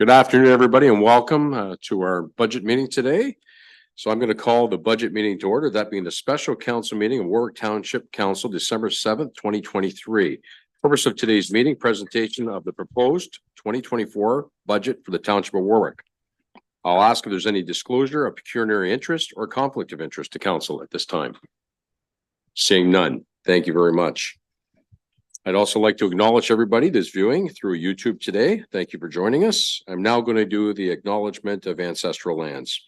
Good afternoon, everybody, and welcome to our budget meeting today. So I'm going to call the budget meeting to order, that being the special council meeting of Warwick Township Council, December 7th, 2023. Purpose of today's meeting, presentation of the proposed 2024 budget for the Township of Warwick. I'll ask if there's any disclosure of pecuniary interest or conflict of interest to council at this time. Seeing none, thank you very much. I'd also like to acknowledge everybody that's viewing through YouTube today. Thank you for joining us. I'm now going to do the acknowledgement of ancestral lands.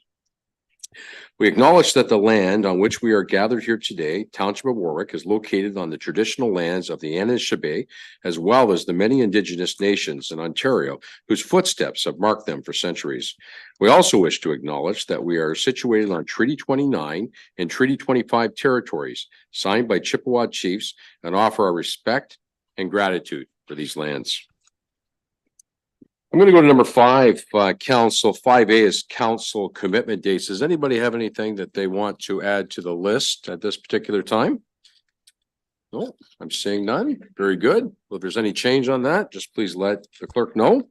We acknowledge that the land on which we are gathered here today, Township of Warwick, is located on the traditional lands of the Anishinaabe, as well as the many Indigenous nations in Ontario, whose footsteps have marked them for centuries. We also wish to acknowledge that we are situated on Treaty 29 and Treaty 25 territories, signed by Chippewa chiefs, and offer our respect and gratitude for these lands. I'm going to go to number 5, council. 5A is council commitment dates. Does anybody have anything that they want to add to the list at this particular time? No, I'm seeing none. Very good. Well, if there's any change on that, just please let the clerk know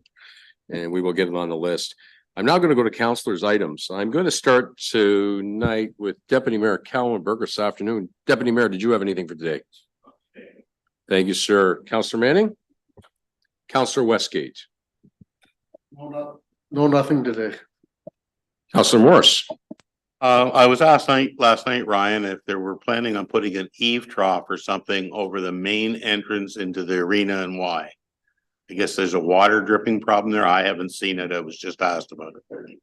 and we will get it on the list. I'm now going to go to councilors' items. I'm going to start tonight with Deputy Mayor Kallenberg this afternoon. Deputy Mayor, did you have anything for today? Thank you, sir. Councillor Manning? Councillor Westgate? No, nothing today. Councillor Morris? I was asked last night, Ryan, if they were planning on putting an eave trough or something over the main entrance into the arena and why. I guess there's a water dripping problem there. I haven't seen it. I was just asked about it.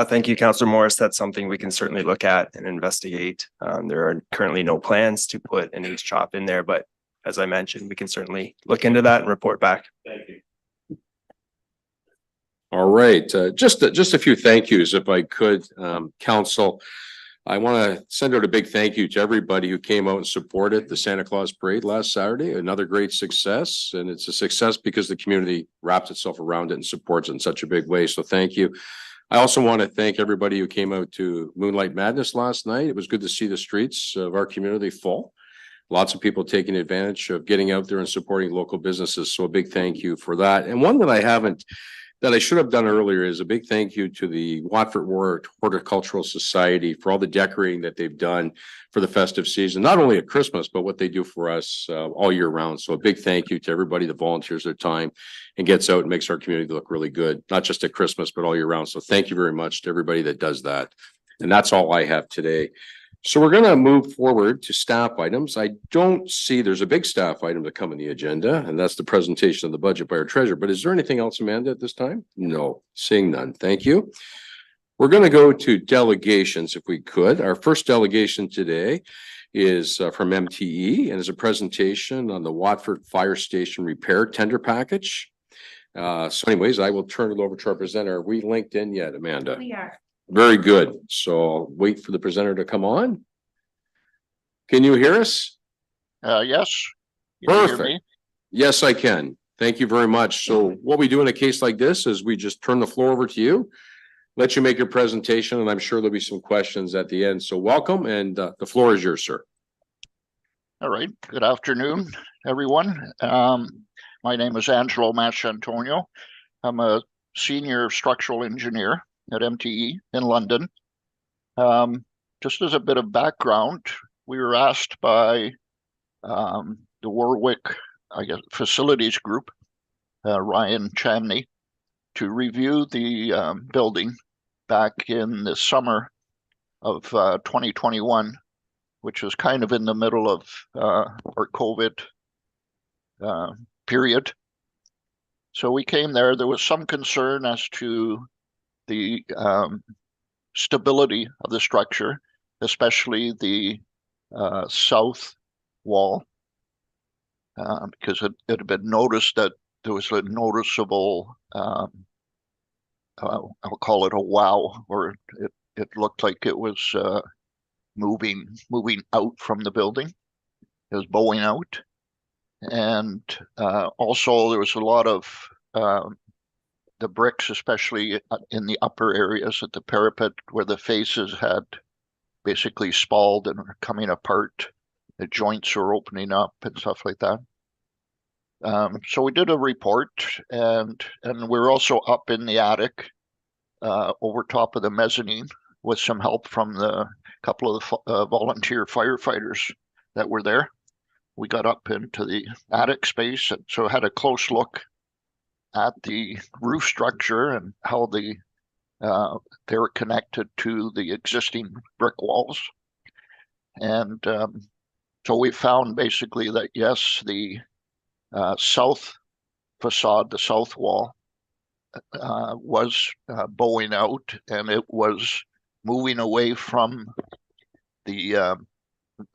Thank you, Councillor Morris. That's something we can certainly look at and investigate. There are currently no plans to put an eave trough in there, but as I mentioned, we can certainly look into that and report back. Thank you. All right, just a few thank yous, if I could, council. I want to send out a big thank you to everybody who came out and supported the Santa Claus Parade last Saturday. Another great success, and it's a success because the community wraps itself around it and supports it in such a big way. So thank you. I also want to thank everybody who came out to Moonlight Madness last night. It was good to see the streets of our community full. Lots of people taking advantage of getting out there and supporting local businesses. So a big thank you for that. And one that I should have done earlier is a big thank you to the Watford Warwick Horticultural Society for all the decorating that they've done for the festive season, not only at Christmas, but what they do for us all year round. So a big thank you to everybody that volunteers their time and gets out and makes our community look really good, not just at Christmas, but all year round. So thank you very much to everybody that does that. And that's all I have today. So we're going to move forward to staff items. I don't see there's a big staff item to come in the agenda, and that's the presentation of the budget by our treasurer. But is there anything else, Amanda, at this time? No, seeing none. Thank you. We're going to go to delegations if we could. Our first delegation today is from MTE and is a presentation on the Watford Fire Station repair tender package. So anyways, I will turn it over to our presenter. Are we linked in yet, Amanda? We are. Very good. So I'll wait for the presenter to come on. Can you hear us? Yes. You can hear Perfect. me? Yes, I can. Thank you very much. So what we do in a case like this is we just turn the floor over to you, let you make your presentation, and I'm sure there'll be some questions at the end. So welcome, and the floor is yours, sir. All right. Good afternoon, everyone. My name is Angelo Mastantonio. I'm a senior structural engineer at MTE in London. Just as a bit of background, we were asked by the Warwick, facilities group, Ryan Chamney, to review the building back in the summer of 2021, which was kind of in the middle of our COVID period. So we came there. There was some concern as to the stability of the structure, especially the south wall, because it had been noticed that there was a noticeable, I'll call it a wow, or it looked like it was moving out from the building. It was bowing out. And also there was a lot of the bricks, especially in the upper areas at the parapet where the faces had basically spalled and were coming apart. The joints were opening up and stuff like that. So we did a report, and we're also up in the attic, over top of the mezzanine, with some help from the couple of the volunteer firefighters that were there. We got up into the attic space, and so had a close look at the roof structure and how they're connected to the existing brick walls. And so we found basically that, yes, the south facade, the south wall, was bowing out, and it was moving away from the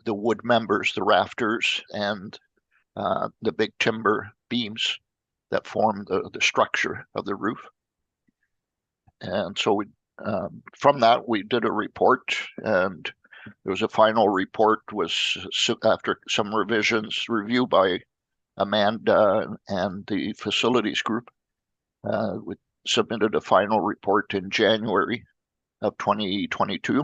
wood members, the rafters, and the big timber beams that form the structure of the roof. And so we, from that, we did a report, and there was a final report, was after some revisions, review by Amanda and the facilities group. We submitted a final report in January of 2022,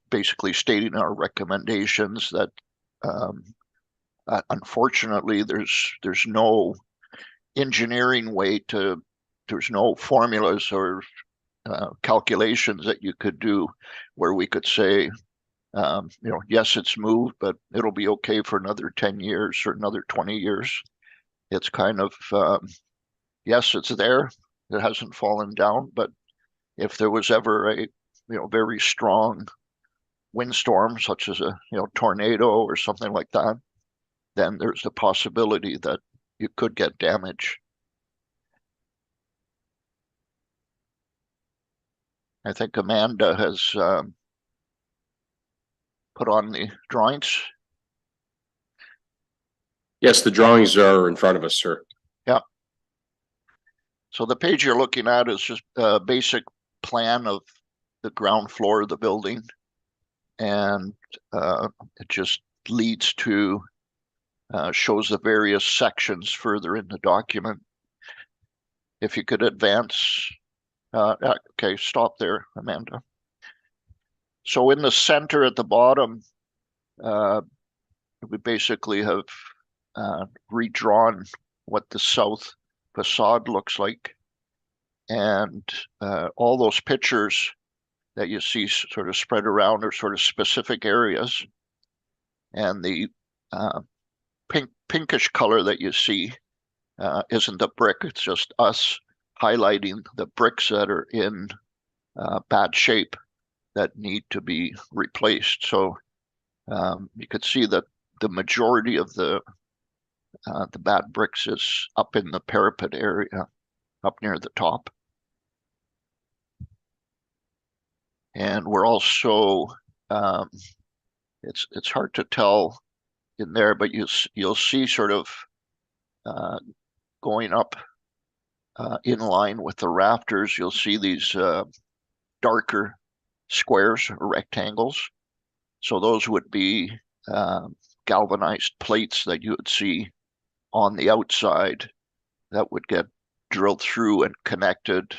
basically stating our recommendations that unfortunately there's no engineering way to, there's no formulas or calculations that you could do where we could say, yes, it's moved, but it'll be okay for another 10 years or another 20 years. It's kind of, yes, it's there. It hasn't fallen down, but if there was ever a, very strong windstorm, such as a, tornado or something like that, then there's a possibility that you could get damage. I think Amanda has put on the drawings. Yes, the drawings are in front of us, sir. Yeah. So the page you're looking at is just a basic plan of the ground floor of the building. And it just leads to, shows the various sections further in the document. If you could advance, okay, stop there, Amanda. So in the center at the bottom, we basically have redrawn what the south facade looks like. And all those pictures that you see sort of spread around are sort of specific areas. And the pinkish color that you see isn't the brick, it's just us highlighting the bricks that are in bad shape that need to be replaced. So you could see that the majority of the bad bricks is up in the parapet area, up near the top. And we're also, it's hard to tell in there, but you'll see sort of going up in line with the rafters, you'll see these darker squares or rectangles. So those would be galvanized plates that you would see on the outside that would get drilled through and connected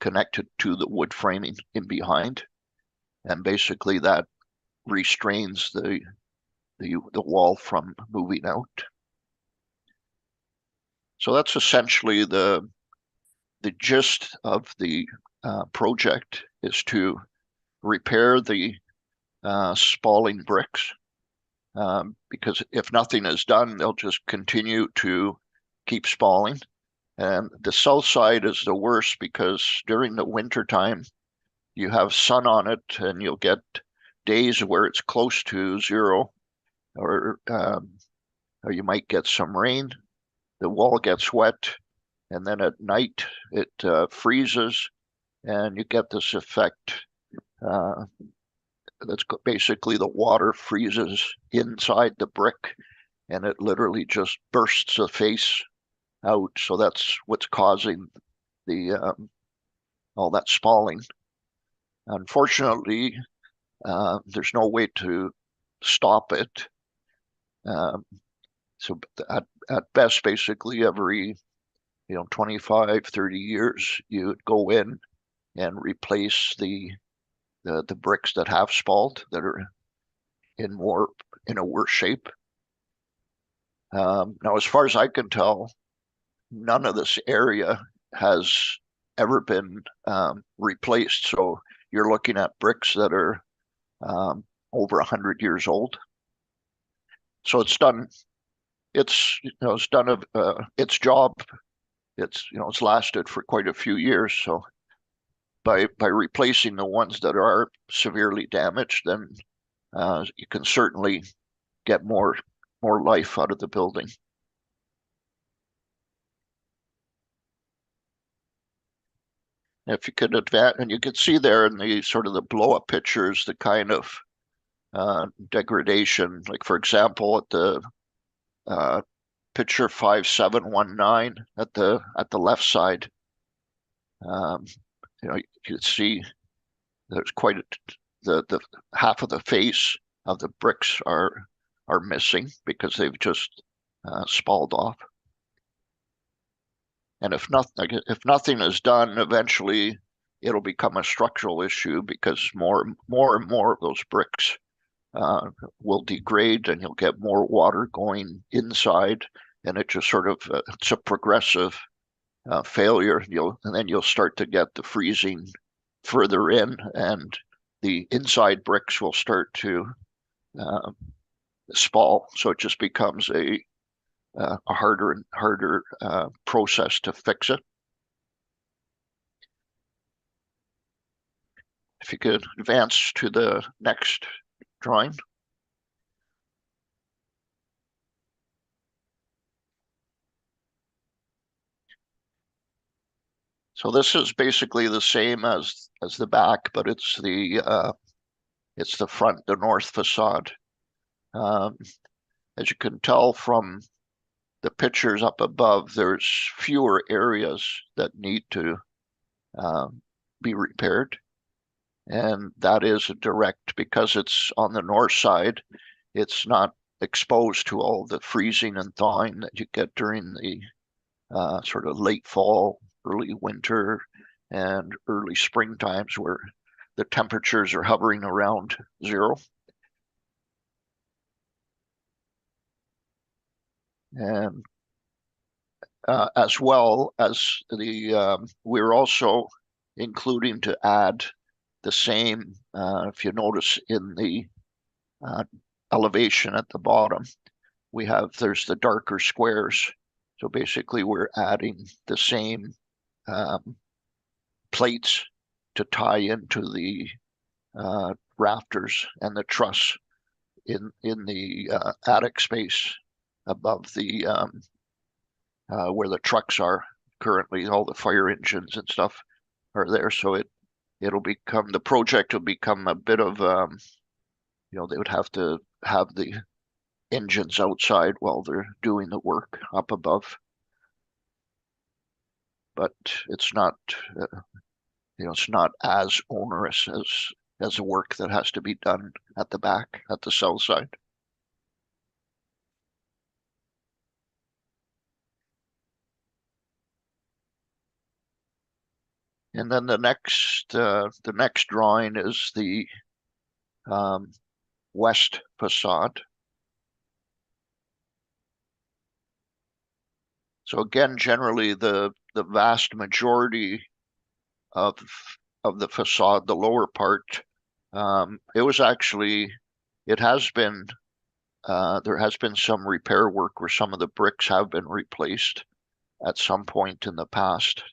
to the wood framing in behind. And basically that restrains the wall from moving out. So that's essentially the gist of the project, is to repair the spalling bricks, because if nothing is done, they'll just continue to keep spalling. And the south side is the worst because during the winter time, you have sun on it and you'll get days where it's close to zero, or you might get some rain. The wall gets wet, and then at night it freezes, and you get this effect. That's basically the water freezes inside the brick, and it literally just bursts the face out. So that's what's causing the all that spalling. Unfortunately, there's no way to stop it. So at best, basically every 25, 30 years, you would go in and replace the bricks that have spalled, that are in a worse shape. Now, as far as I can tell, none of this area has ever been replaced. So you're looking at bricks that are over 100 years old. So it's done. It's done its job. It's lasted for quite a few years. So by replacing the ones that are severely damaged, then you can certainly get more life out of the building. If you could advance, and you could see there in the sort of the blow up pictures, the kind of degradation, like for example, at the picture 5719 at the left side, you can see there's quite the half of the face of the bricks are missing because they've just spalled off. And if nothing is done, eventually it'll become a structural issue because more and more of those bricks will degrade, and you'll get more water going inside, and it just sort of it's a progressive failure. And then you'll start to get the freezing further in, and the inside bricks will start to spall. So it just becomes a harder and harder process to fix it. If you could advance to the next drawing. So this is basically the same as the back, but it's the front, the north facade. As you can tell from the pictures up above, there's fewer areas that need to be repaired. And that is a direct, because it's on the north side, it's not exposed to all the freezing and thawing that you get during the sort of late fall, early winter, and early spring times where the temperatures are hovering around 0. And as well as we're also including to add the same, if you notice in the elevation at the bottom, there's the darker squares. So basically we're adding the same plates to tie into the rafters and the truss in the attic space above the where the trucks are currently. All the fire engines and stuff are there, so the project will become a bit of they would have to have the engines outside while they're doing the work up above, but it's not it's not as onerous as the work that has to be done at the back, at the south side. And then the next drawing is the west facade. So again, generally the vast majority of the facade, the lower part, it has been there has been some repair work where some of the bricks have been replaced at some point in the past.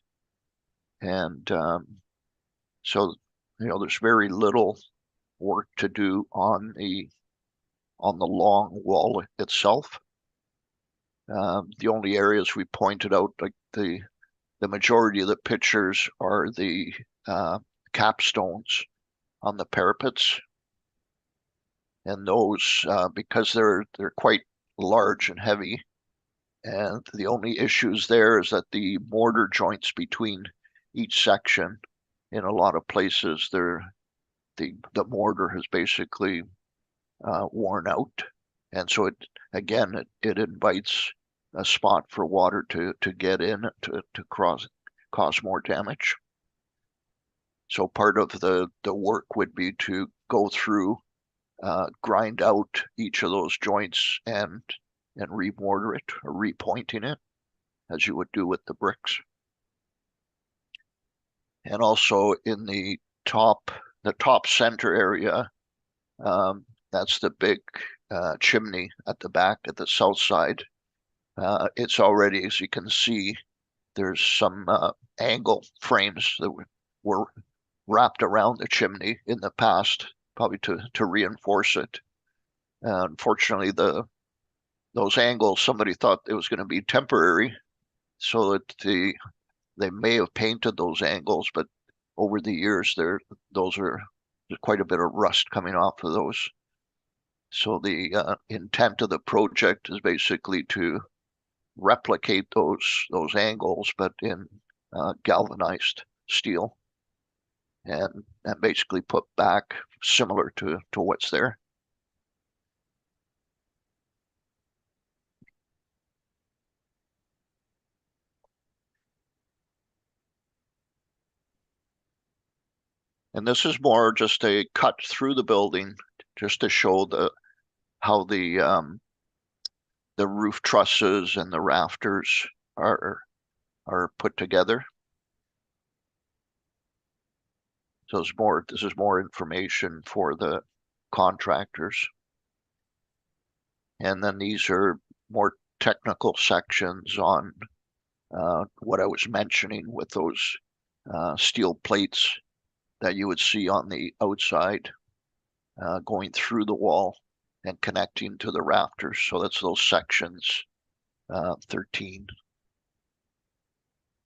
And so there's very little work to do on the long wall itself. The only areas we pointed out, like the majority of the pictures, are the capstones on the parapets, and those because they're quite large and heavy, and the only issues there is that the mortar joints between each section, in a lot of places, the mortar has basically worn out, and so it invites a spot for water to get in to cause more damage. So part of the work would be to go through, grind out each of those joints, and and remortar it or repointing it as you would do with the bricks. And also in the top center area, that's the big chimney at the back at the south side. It's already, as you can see, there's some angle frames that were wrapped around the chimney in the past, probably to reinforce it. Unfortunately, those angles, somebody thought it was going to be temporary, so that they may have painted those angles, but over the years, there's quite a bit of rust coming off of those. So the intent of the project is basically to replicate those angles, but in galvanized steel, and basically put back similar to what's there. And this is more just a cut through the building, just to show how the roof trusses and the rafters are put together. So this is more information for the contractors. And then these are more technical sections on what I was mentioning with those steel plates that you would see on the outside going through the wall and connecting to the rafters. So that's those sections 13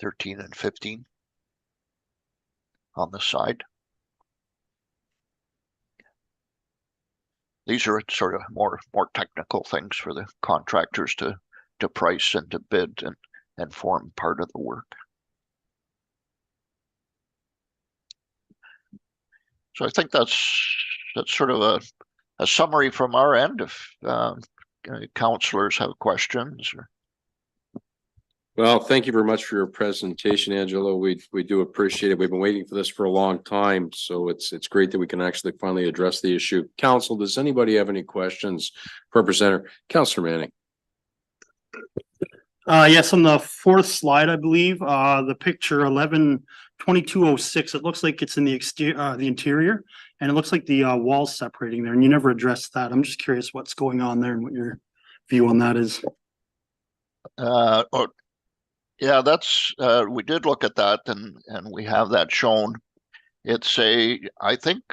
and 15 on the side. These are sort of more technical things for the contractors to price and to bid and form part of the work. So I think that's sort of a summary from our end. If councilors have questions. Well, thank you very much for your presentation, Angelo. We do appreciate it. We've been waiting for this for a long time, so it's great that we can actually finally address the issue. Council, does anybody have any questions for our presenter? Councilor Manning. Yes, on the fourth slide, I believe, the picture 11-2206, it looks like it's in the exterior, the interior, and it looks like the wall's separating there, and you never addressed that. I'm just curious what's going on there and what your view on that is. Yeah, that's we did look at that, and we have that shown. I think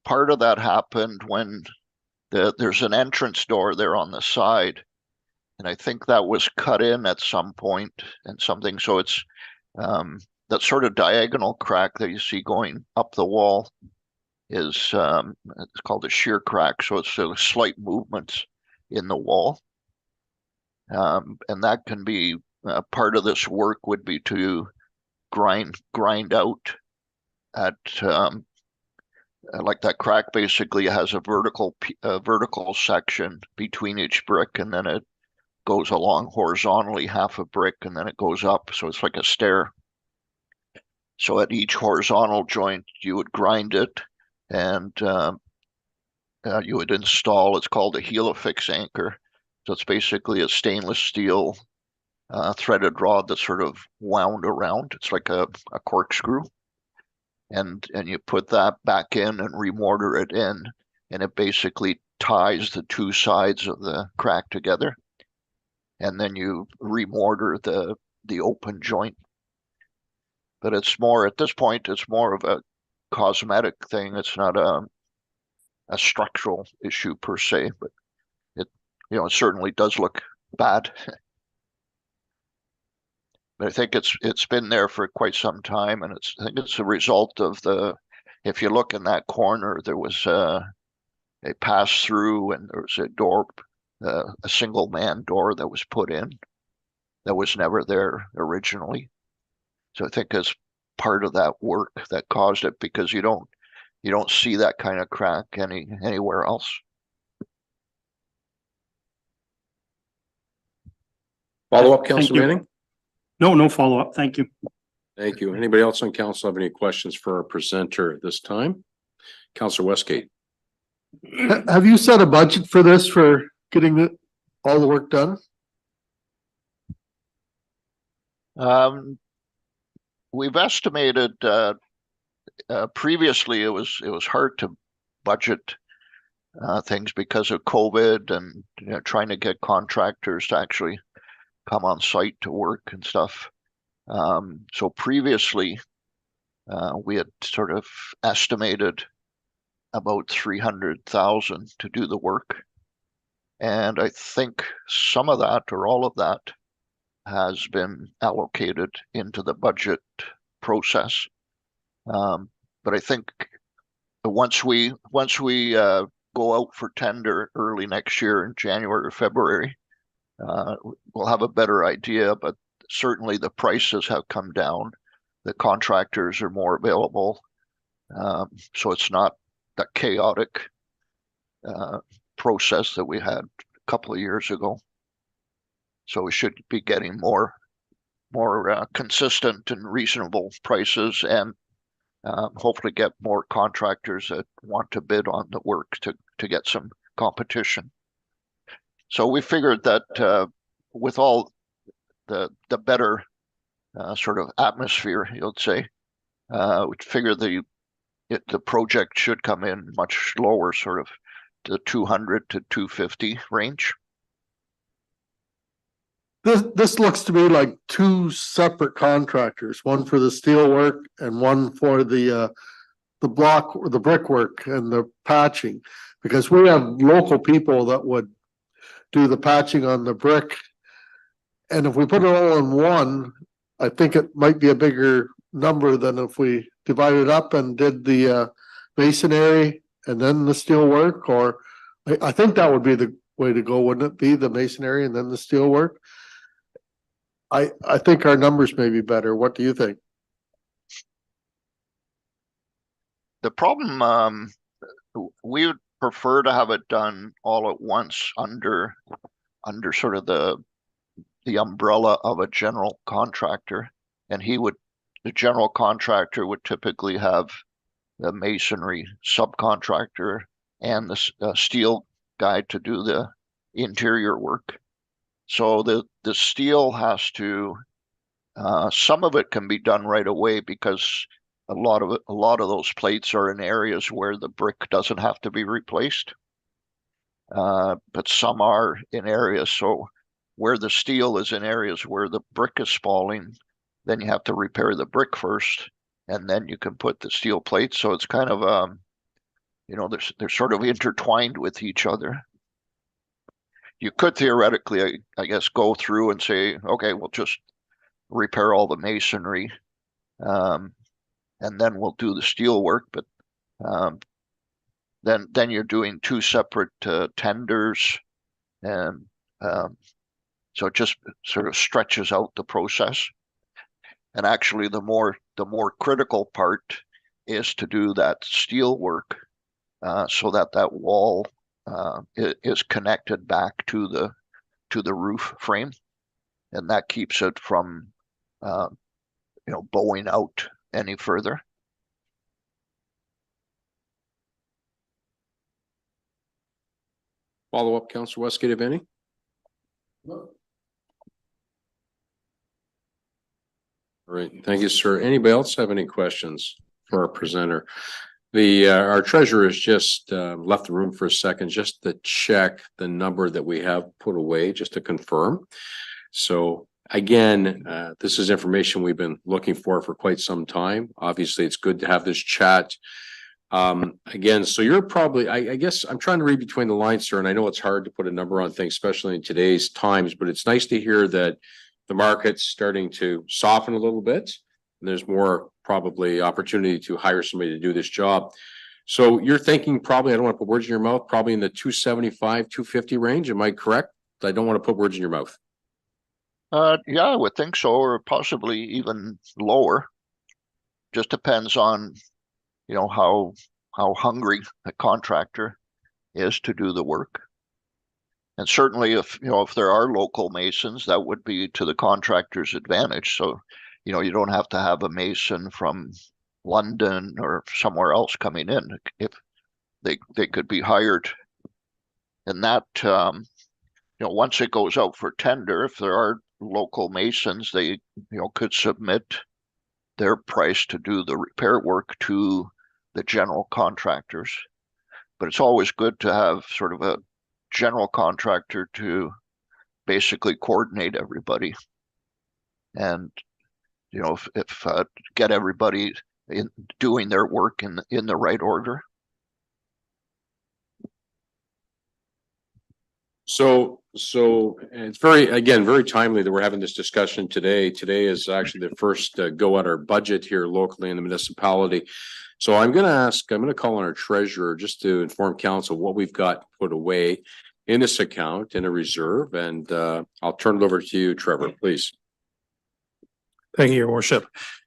part of that happened when there's an entrance door there on the side, and I think that was cut in at some point and something. So it's that sort of diagonal crack that you see going up the wall is it's called a shear crack. So it's a slight movements in the wall, and that can be part of this work would be to grind out at like that crack basically has a vertical section between each brick, and then it goes along horizontally half a brick, and then it goes up, so it's like a stair. So at each horizontal joint you would grind it, and you would install, it's called a helifix anchor. So it's basically a stainless steel threaded rod that's sort of wound around. It's like a corkscrew, and you put that back in and remortar it in, and it basically ties the two sides of the crack together, and then you remortar the open joint. But it's more, at this point, it's more of a cosmetic thing. It's not a structural issue per se, but it certainly does look bad. But I think it's been there for quite some time, and I think it's a result of if you look in that corner, there was a pass through, and there was a door, a single man door that was put in that was never there originally. So I think it's part of that work that caused it, because you don't see that kind of crack anywhere else. Follow up, Thank Councilor you. Manning? No follow-up. Thank you. Thank you. Anybody else on council have any questions for our presenter at this time? Councilor Westgate. Have you set a budget for this, for getting all the work done? We've estimated, previously it was hard to budget things because of COVID and trying to get contractors to actually come on site to work and stuff. So previously, we had sort of estimated about 300,000 to do the work. And I think some of that or all of that has been allocated into the budget process. But I think once we go out for tender early next year in January or February, we'll have a better idea, but certainly the prices have come down. The contractors are more available. So it's not the chaotic process that we had a couple of years ago. So we should be getting more consistent and reasonable prices, and hopefully get more contractors that want to bid on the work to get some competition. So we figured that with all the better sort of atmosphere, you'd say, we figure the project should come in much lower, sort of the 200 to 250 range. This looks to me like two separate contractors, one for the steel work and one for the block or the brickwork and the patching. Because we have local people that would do the patching on the brick. And if we put it all in one, I think it might be a bigger number than if we divided it up and did the masonry and then the steel work. Or I think that would be the way to go, wouldn't it be? The masonry and then the steel work. I think our numbers may be better. What do you think? The problem, we would prefer to have it done all at once under sort of the umbrella of a general contractor, and the general contractor would typically have the masonry subcontractor and the steel guy to do the interior work. So the steel has to, some of it can be done right away because a lot of those plates are in areas where the brick doesn't have to be replaced. But some are in areas, so where the steel is in areas where the brick is falling, then you have to repair the brick first, and then you can put the steel plates. So it's kind of, they're sort of intertwined with each other. You could theoretically, I guess, go through and say, okay, we'll just repair all the masonry, and then we'll do the steel work. But then you're doing two separate tenders, and so it just sort of stretches out the process. And actually, the more critical part is to do that steel work, so that wall is connected back to the roof frame, and that keeps it from bowing out any further. Follow up, Councillor Westgate, if any? All right, thank you, sir. Anybody else have any questions for our presenter? Our treasurer has just left the room for a second just to check the number that we have put away, just to confirm. So again, this is information we've been looking for quite some time. Obviously, it's good to have this chat. Again, so you're probably, I guess I'm trying to read between the lines, sir, and I know it's hard to put a number on things, especially in today's times, but it's nice to hear that the market's starting to soften a little bit. And there's more probably opportunity to hire somebody to do this job. So you're thinking probably, I don't want to put words in your mouth, probably in the 275, 250 range. Am I correct? I don't want to put words in your mouth. Yeah, I would think so, or possibly even lower. Just depends on, how hungry the contractor is to do the work. And certainly if there are local masons, that would be to the contractor's advantage. So, you don't have to have a mason from London or somewhere else coming in. If they could be hired. And that once it goes out for tender, if there are local masons, they, could submit their price to do the repair work to the general contractors. But it's always good to have sort of a general contractor to basically coordinate everybody. And, if get everybody in doing their work in the right order. So it's very timely that we're having this discussion today. Today is actually the first go at our budget here locally in the municipality. So I'm going to call on our treasurer just to inform council what we've got put away in this account in a reserve. And I'll turn it over to you, Trevor, please. Thank you, Your Worship.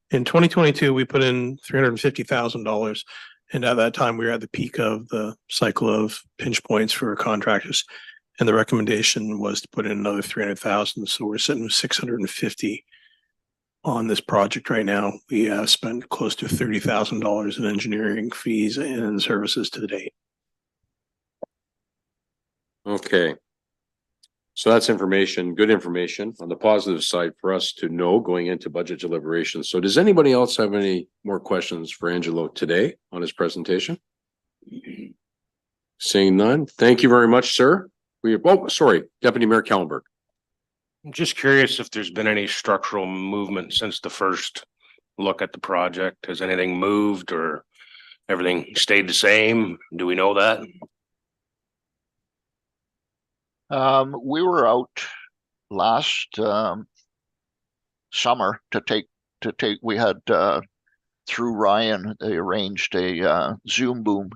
In 2022, we put in $350,000. And at that time, we were at the peak of the cycle of pinch points for contractors. And the recommendation was to put in another 300,000. So we're sitting with 650 on this project right now. We have spent close to $30,000 in engineering fees and services to date. Okay. So that's information, good information on the positive side for us to know going into budget deliberations. So does anybody else have any more questions for Angelo today on his presentation? Seeing none. Thank you very much, sir. Deputy Mayor Kallenberg. I'm just curious if there's been any structural movement since the first look at the project. Has anything moved or everything stayed the same? Do we know that? We were out last summer we had through Ryan, they arranged a Zoom boom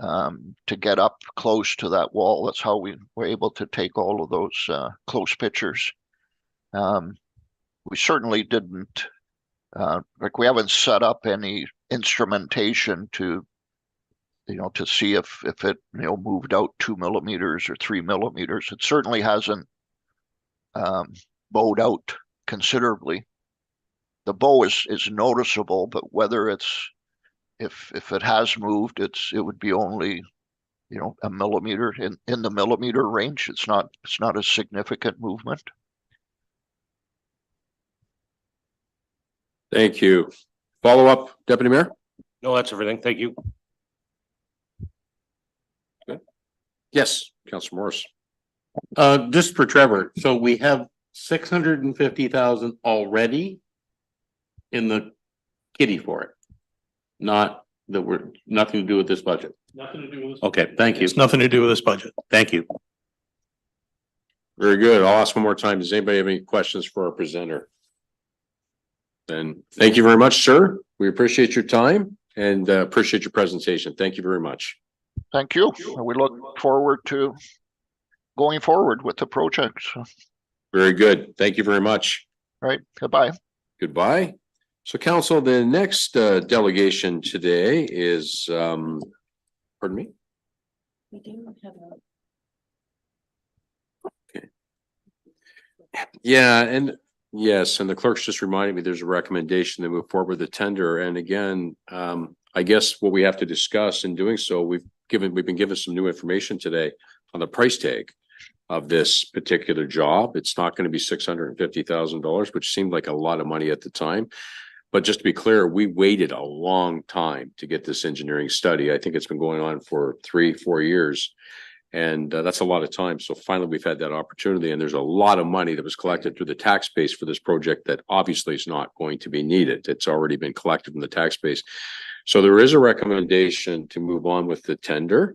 to get up close to that wall. That's how we were able to take all of those close pictures. We certainly didn't, we haven't set up any instrumentation to see if it, moved out 2 millimeters or 3 millimeters. It certainly hasn't bowed out considerably. The bow is noticeable, but whether it's, if it has moved, it would be only, a millimeter in the millimeter range. It's not a significant movement. Thank you. Follow up, Deputy Mayor? No, that's everything. Thank you. Yes, Councilor Morris. Just for Trevor, so we have 650,000 already in the kitty for it. Not that we're nothing to do with this budget. Nothing to do with this. Okay, thank you. It's nothing to do with this budget. Thank you. Very good. I'll ask one more time. Does anybody have any questions for our presenter? Then thank you very much, sir. We appreciate your time and appreciate your presentation. Thank you very much. Thank you. And we look forward to going forward with the project. Very good. Thank you very much. All right. Goodbye. Goodbye. So council, the next delegation today is, pardon me? We do have a. Okay. Yeah, and yes, and the clerk's just reminded me there's a recommendation to move forward with the tender. And again, I guess what we have to discuss in doing so, we've been given some new information today on the price tag of this particular job. It's not going to be $650,000, which seemed like a lot of money at the time. But just to be clear, we waited a long time to get this engineering study. I think it's been going on for 3-4 years. And that's a lot of time. So finally, we've had that opportunity, and there's a lot of money that was collected through the tax base for this project that obviously is not going to be needed. It's already been collected from the tax base. So there is a recommendation to move on with the tender.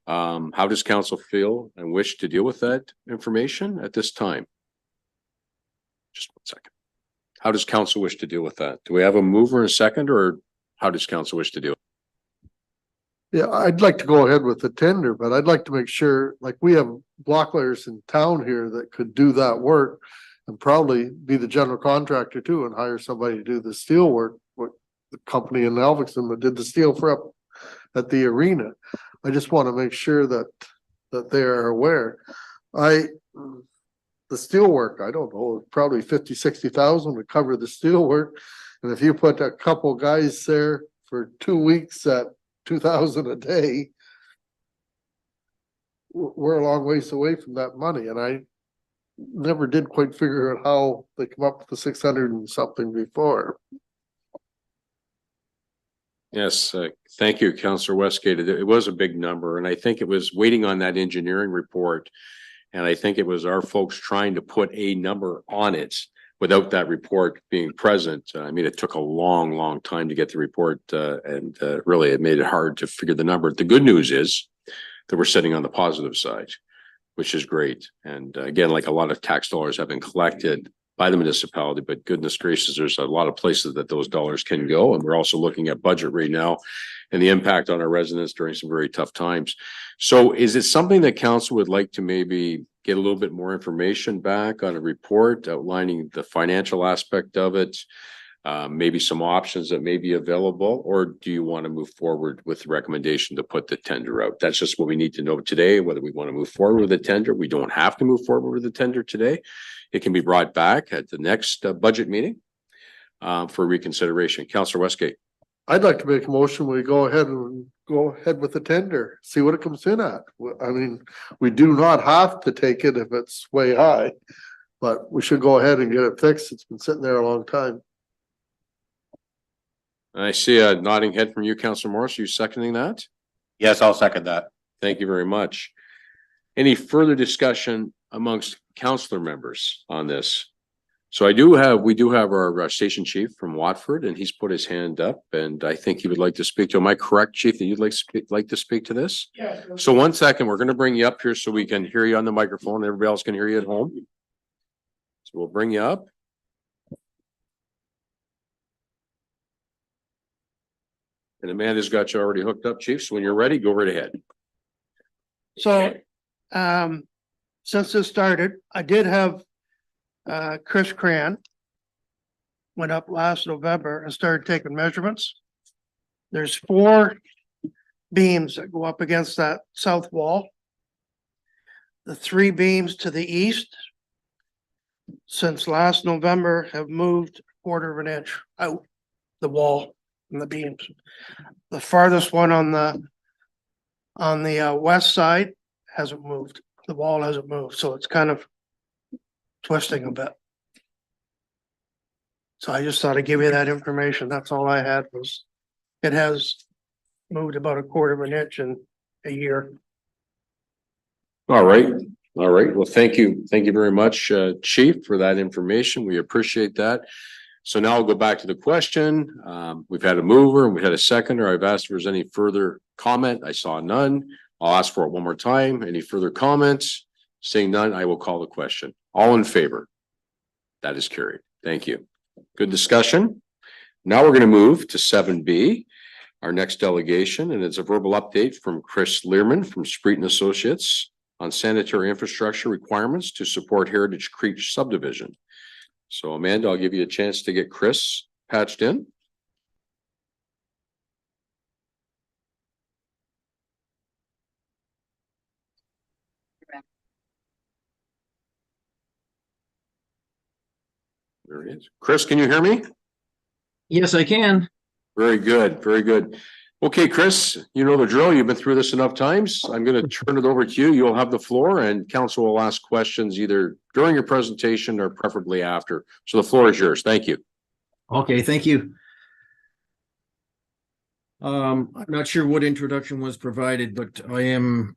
How does council feel and wish to deal with that information at this time? Just 1 second. How does council wish to deal with that? Do we have a mover and a second, or how does council wish to deal? Yeah, I'd like to go ahead with the tender, but I'd like to make sure, like, we have block layers in town here that could do that work and probably be the general contractor too and hire somebody to do the steel work. What the company in Elvickton that did the steel for up at the arena. I just want to make sure that they are aware. The steel work, I don't know, probably 50,000-60,000 would cover the steel work. And if you put a couple guys there for 2 weeks at 2,000 a day, we're a long ways away from that money, and I never did quite figure out how they come up with the 600 and something before. Yes, thank you, Councillor Westgate. It was a big number, and I think it was waiting on that engineering report. And I think it was our folks trying to put a number on it without that report being present. I mean, it took a long, long time to get the report, and really it made it hard to figure the number. The good news is that we're sitting on the positive side, which is great. And again, like a lot of tax dollars have been collected by the municipality, but goodness gracious, there's a lot of places that those dollars can go. And we're also looking at budget right now and the impact on our residents during some very tough times. So is it something that council would like to maybe get a little bit more information back on a report outlining the financial aspect of it? Maybe some options that may be available, or do you want to move forward with the recommendation to put the tender out? That's just what we need to know today, whether we want to move forward with the tender. We don't have to move forward with the tender today. It can be brought back at the next budget meeting for reconsideration. Councillor Westgate. I'd like to make a motion, we go ahead with the tender, see what it comes in at. I mean, we do not have to take it if it's way high, but we should go ahead and get it fixed. It's been sitting there a long time. I see a nodding head from you, Councillor Morris. Are you seconding that? Yes, I'll second that. Thank you very much. Any further discussion amongst councillor members on this? So we do have our station chief from Watford, and he's put his hand up, and I think he would like to speak to. Am I correct, chief, that you'd like to speak to this? Yeah. So 1 second, we're going to bring you up here so we can hear you on the microphone. Everybody else can hear you at home. So we'll bring you up. And Amanda's got you already hooked up, chief. So when you're ready, go right ahead. So, since this started, I did have, Chris Cran went up last November and started taking measurements. There's 4 beams that go up against that south wall. The 3 beams to the east since last November have moved 1/4 inch out the wall and the beams. The farthest one on the west side hasn't moved. The wall hasn't moved, so it's kind of twisting a bit. So I just thought I'd give you that information. That's all I had was, it has moved about 1/4 inch in a year. All right. All right. Well, thank you. Thank you very much, chief, for that information. We appreciate that. So now I'll go back to the question. We've had a mover and we had a seconder. I've asked if there's any further comment. I saw none. I'll ask for it one more time. Any further comments? Seeing none, I will call the question. All in favor? That is carried. Thank you. Good discussion. Now we're going to move to 7B, our next delegation, and it's a verbal update from Chris Learman from Spreet & Associates on sanitary infrastructure requirements to support Heritage Creek subdivision. So Amanda, I'll give you a chance to get Chris patched in. There he is. Chris, can you hear me? Yes, I can. Very good, very good. Okay, Chris, you know the drill. You've been through this enough times. I'm going to turn it over to you. You'll have the floor and council will ask questions either during your presentation or preferably after. So the floor is yours. Thank you. Okay, thank you. I'm not sure what introduction was provided, but I am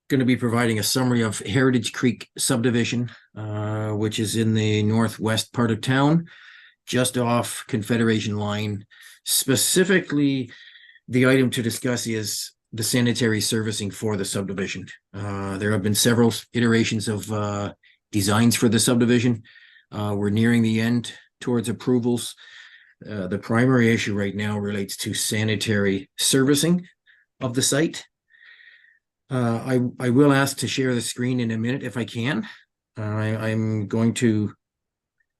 going to be providing a summary of Heritage Creek subdivision, which is in the northwest part of town, just off Confederation Line. Specifically, the item to discuss is the sanitary servicing for the subdivision. There have been several iterations of designs for the subdivision. We're nearing the end towards approvals. The primary issue right now relates to sanitary servicing of the site. I will ask to share the screen in a minute if I can. I'm going to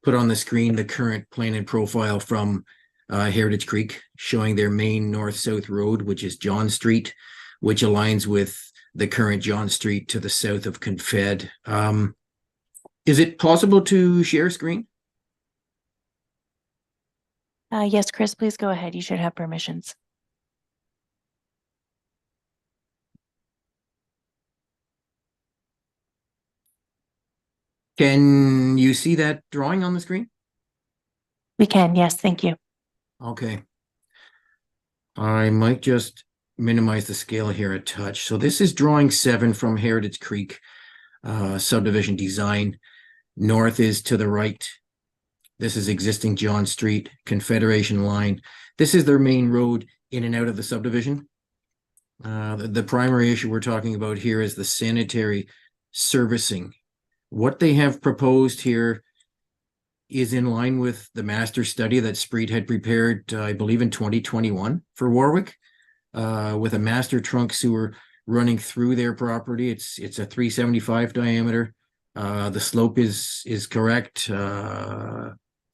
put on the screen the current plan and profile from Heritage Creek, showing their main north-south road, which is John Street, which aligns with the current John Street to the south of Confed. Is it possible to share screen? Yes, Chris, please go ahead. You should have permissions. Can you see that drawing on the screen? We can, yes, thank you. Okay. I might just minimize the scale here a touch. So this is drawing 7 from Heritage Creek subdivision design. North is to the right. This is existing John Street, Confederation line. This is their main road in and out of the subdivision. The primary issue we're talking about here is the sanitary servicing. What they have proposed here is in line with the master study that Spreed had prepared, I believe in 2021 for Warwick, with a master trunk sewer running through their property. It's a 375 diameter. The slope is correct.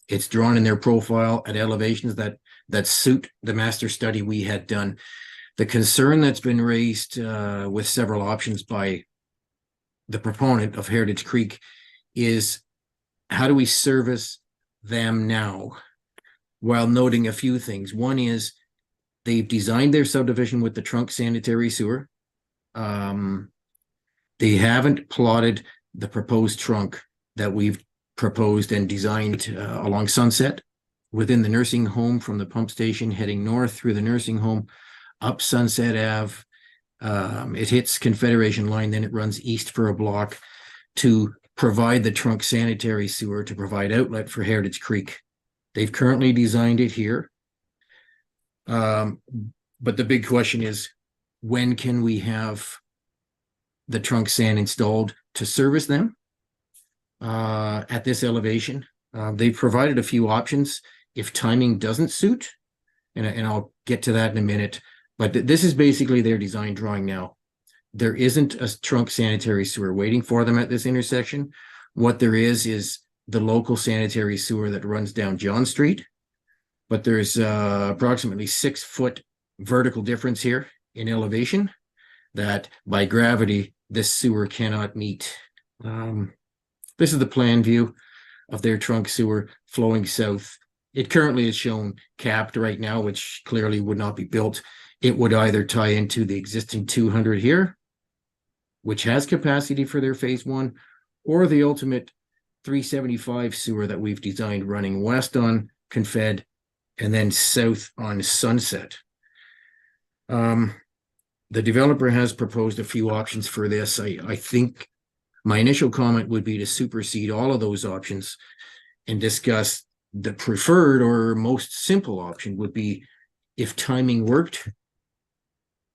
It's drawn in their profile at elevations that suit the master study we had done. The concern that's been raised with several options by the proponent of Heritage Creek is, how do we service them now? While noting a few things. One is they've designed their subdivision with the trunk sanitary sewer. They haven't plotted the proposed trunk that we've proposed and designed along Sunset within the nursing home from the pump station heading north through the nursing home up Sunset Ave. It hits Confederation line, then it runs east for a block to provide the trunk sanitary sewer to provide outlet for Heritage Creek. They've currently designed it here. But the big question is, when can we have the trunk sand installed to service them at this elevation? They've provided a few options if timing doesn't suit, and I'll get to that in a minute. But this is basically their design drawing now. There isn't a trunk sanitary sewer waiting for them at this intersection. What there is the local sanitary sewer that runs down John Street. But there's approximately 6 foot vertical difference here in elevation that by gravity, this sewer cannot meet. This is the plan view of their trunk sewer flowing south. It currently is shown capped right now, which clearly would not be built. It would either tie into the existing 200 here, which has capacity for their phase 1, or the ultimate 375 sewer that we've designed running west on Confed and then south on Sunset. The developer has proposed a few options for this. I think my initial comment would be to supersede all of those options and discuss the preferred or most simple option would be, if timing worked,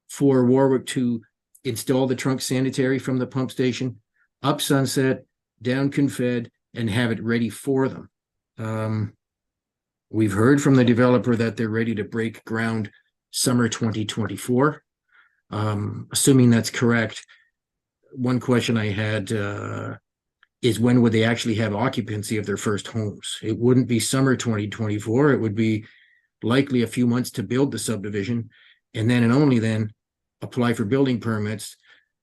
for Warwick to install the trunk sanitary from the pump station up Sunset, down Confed, and have it ready for them. We've heard from the developer that they're ready to break ground summer 2024. Assuming that's correct, one question I had is, when would they actually have occupancy of their first homes? It wouldn't be summer 2024. It would be likely a few months to build the subdivision, and then and only then apply for building permits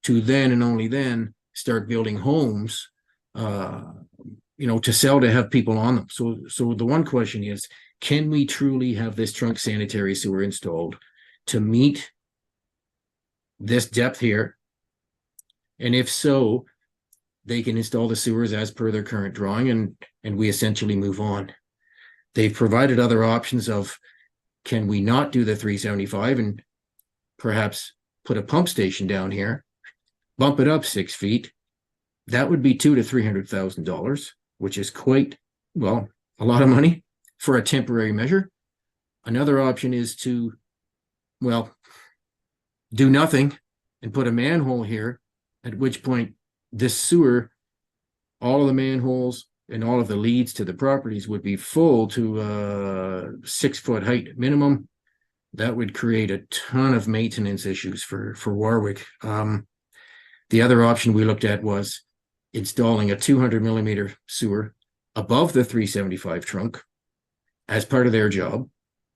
to then and only then start building homes, to sell, to have people on them. So the one question is, can we truly have this trunk sanitary sewer installed to meet this depth here? And if so, they can install the sewers as per their current drawing, and we essentially move on. They've provided other options of, can we not do the 375 and perhaps put a pump station down here, bump it up 6 feet? That would be $200,000 to $300,000, which is quite, well, a lot of money for a temporary measure. Another option is to, well, do nothing and put a manhole here, at which point this sewer, all of the manholes and all of the leads to the properties would be full to 6 foot height minimum. That would create a ton of maintenance issues for Warwick. The other option we looked at was installing a 200 millimeter sewer above the 375 trunk as part of their job,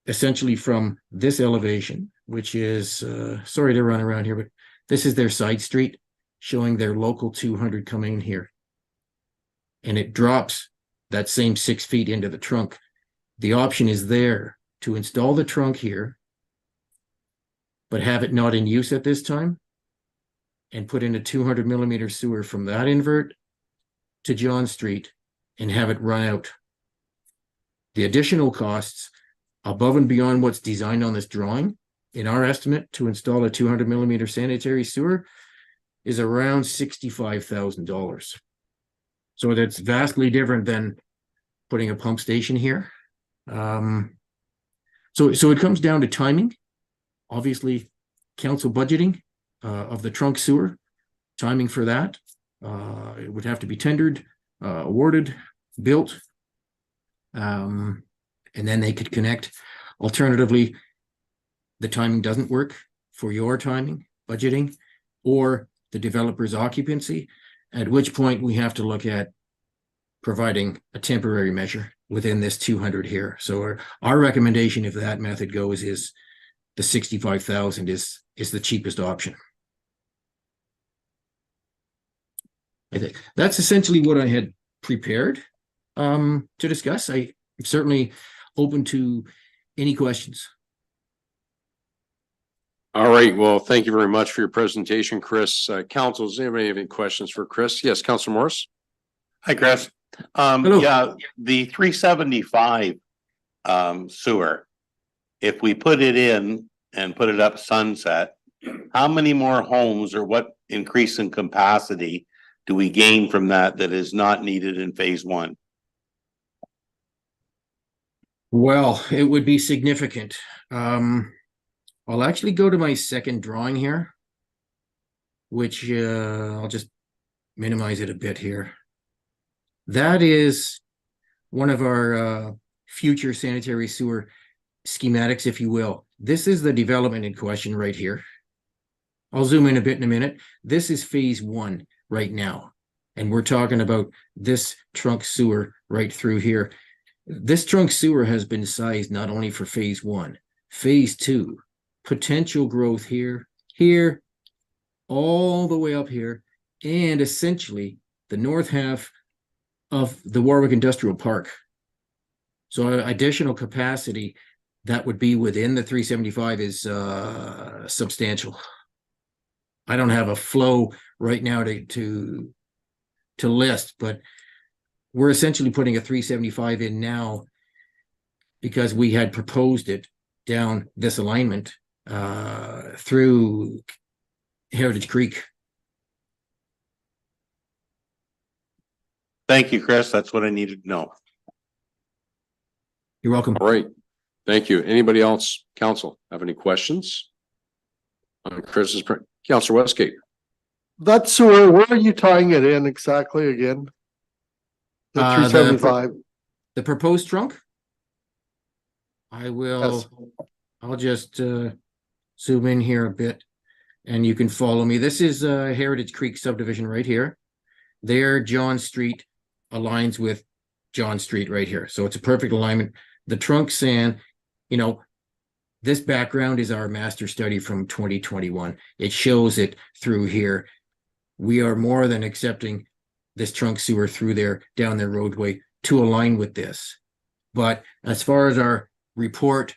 essentially from this elevation, which is, sorry to run around here, but this is their side street showing their local 200 coming in here. And it drops that same 6 feet into the trunk. The option is there to install the trunk here, but have it not in use at this time, and put in a 200 millimeter sewer from that invert to John Street and have it run out. The additional costs above and beyond what's designed on this drawing, in our estimate, to install a 200 millimeter sanitary sewer is around $65,000. So that's vastly different than putting a pump station here. So it comes down to timing. Obviously, council budgeting of the trunk sewer, timing for that. It would have to be tendered, awarded, built. And then they could connect. Alternatively, the timing doesn't work for your timing, budgeting, or the developer's occupancy, at which point we have to look at providing a temporary measure within this 200 here. So our recommendation, if that method goes, is the 65,000 is the cheapest option. I think that's essentially what I had prepared to discuss. I'm certainly open to any questions. All right, well, thank you very much for your presentation, Chris. Council, does anybody have any questions for Chris? Yes, Councilor Morris? Hi, Chris. Hello. Yeah, the 375 sewer, if we put it in and put it up Sunset, how many more homes or what increase in capacity do we gain from that is not needed in phase one? Well, it would be significant. I'll actually go to my second drawing here, which I'll just minimize it a bit here. That is one of our future sanitary sewer schematics, if you will. This is the development in question right here. I'll zoom in a bit in a minute. This is phase one right now. And we're talking about this trunk sewer right through here. This trunk sewer has been sized not only for phase one, phase two, potential growth here, here, all the way up here, and essentially the north half of the Warwick Industrial Park. So additional capacity that would be within the 375 is substantial. I don't have a flow right now to list, but we're essentially putting a 375 in now because we had proposed it down this alignment through Heritage Creek. Thank you, Chris. That's what I needed to know. You're welcome. All right, thank you. Anybody else, council, have any questions on Chris's, Councilor Westgate? That sewer, where are you tying it in exactly again? The Uh, 375. The proposed trunk? I will, Yes. I'll just zoom in here a bit and you can follow me. This is Heritage Creek subdivision right here. There, John Street aligns with John Street right here. So it's a perfect alignment. The trunk sand, you know, this background is our master study from 2021. It shows it through here. We are more than accepting this trunk sewer through there, down their roadway to align with this. But as far as our report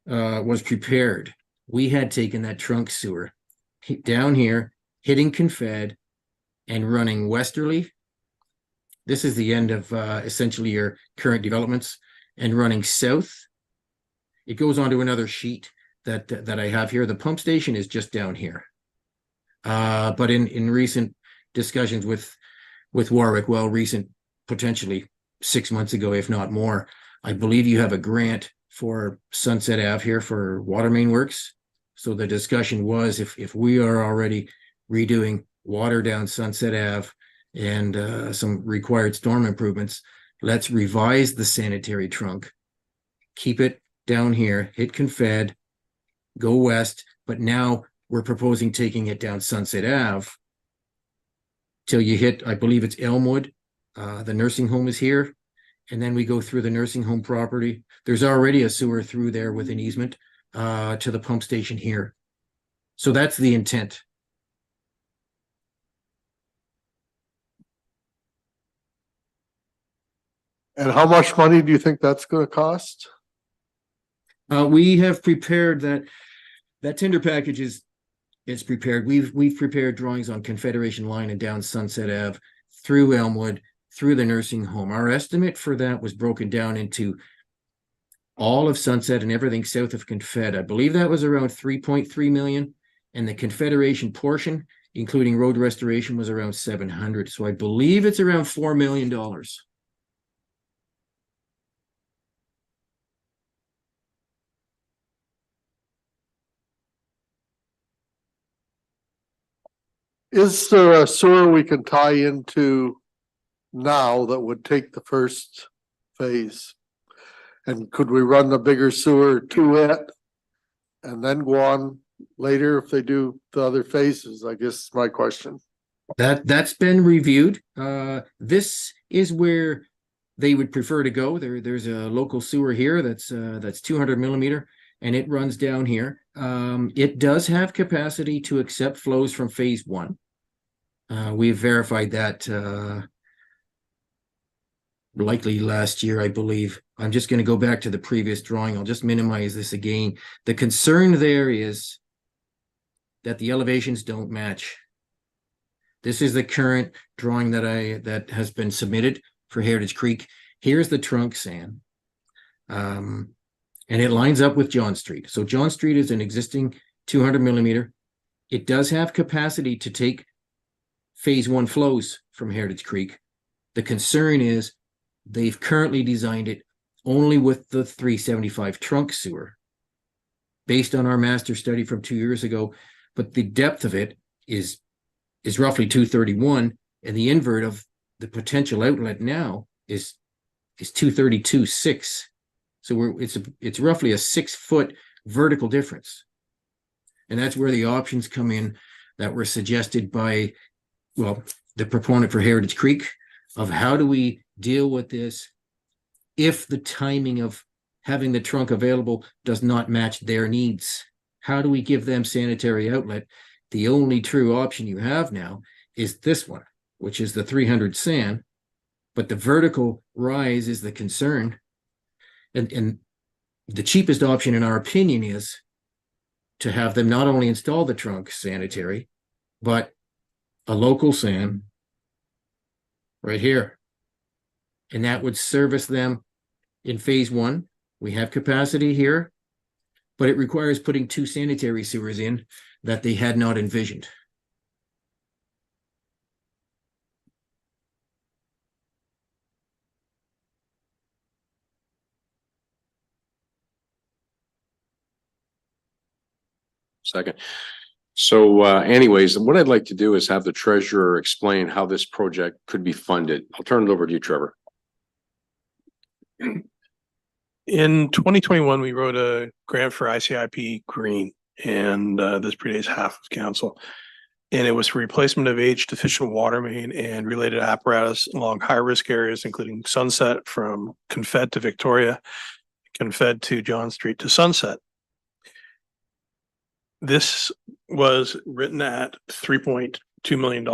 was prepared, we had taken that trunk sewer down here, hitting Confed and running westerly. This is the end of essentially your current developments, and running south. It goes onto another sheet that I have here. The pump station is just down here. But in recent discussions with Warwick, well, recent, potentially 6 months ago, if not more, I believe you have a grant for Sunset Ave here for water main works. So the discussion was if we are already redoing water down Sunset Ave and some required storm improvements, let's revise the sanitary trunk, keep it down here, hit Confed, go west, but now we're proposing taking it down Sunset Ave till you hit, I believe it's Elmwood. The nursing home is here. And then we go through the nursing home property. There's already a sewer through there with an easement to the pump station here. So that's the intent. And how much money do you think that's gonna cost? We have prepared that tender package is prepared. We've prepared drawings on Confederation Line and down Sunset Ave through Elmwood, through the nursing home. Our estimate for that was broken down into all of Sunset and everything south of Confed. I believe that was around 3.3 million. And the Confederation portion, including road restoration, was around 700. So I believe it's around $4 million. Is there a sewer we can tie into now that would take the first phase? And could we run the bigger sewer to it and then go on later if they do the other phases? I guess is my question. That's been reviewed. This is where they would prefer to go. There's a local sewer here that's 200 millimeter, and it runs down here. It does have capacity to accept flows from phase one. We've verified that likely last year, I believe. I'm just going to go back to the previous drawing. I'll just minimize this again. The concern there is that the elevations don't match. This is the current drawing that has been submitted for Heritage Creek. Here's the trunk sand. And it lines up with John Street. So John Street is an existing 200 millimeter. It does have capacity to take phase one flows from Heritage Creek. The concern is they've currently designed it only with the 375 trunk sewer based on our master study from 2 years ago. But the depth of it is roughly 231, and the invert of the potential outlet now is 232.6. So it's roughly a 6 foot vertical difference. And that's where the options come in that were suggested by, well, the proponent for Heritage Creek, of how do we deal with this if the timing of having the trunk available does not match their needs? How do we give them sanitary outlet? The only true option you have now is this one, which is the 300 sand, but the vertical rise is the concern. And the cheapest option, in our opinion, is to have them not only install the trunk sanitary, but a local sand right here. And that would service them in phase one. We have capacity here, but it requires putting 2 sanitary sewers in that they had not envisioned. Second. So anyways, what I'd like to do is have the treasurer explain how this project could be funded. I'll turn it over to you, Trevor. In 2021, we wrote a grant for ICIP Green, and this predates half of council. And it was for replacement of aged deficient water main and related apparatus along high-risk areas, including Sunset from Confed to Victoria, Confed to John Street to Sunset. This was written at $3.2 million.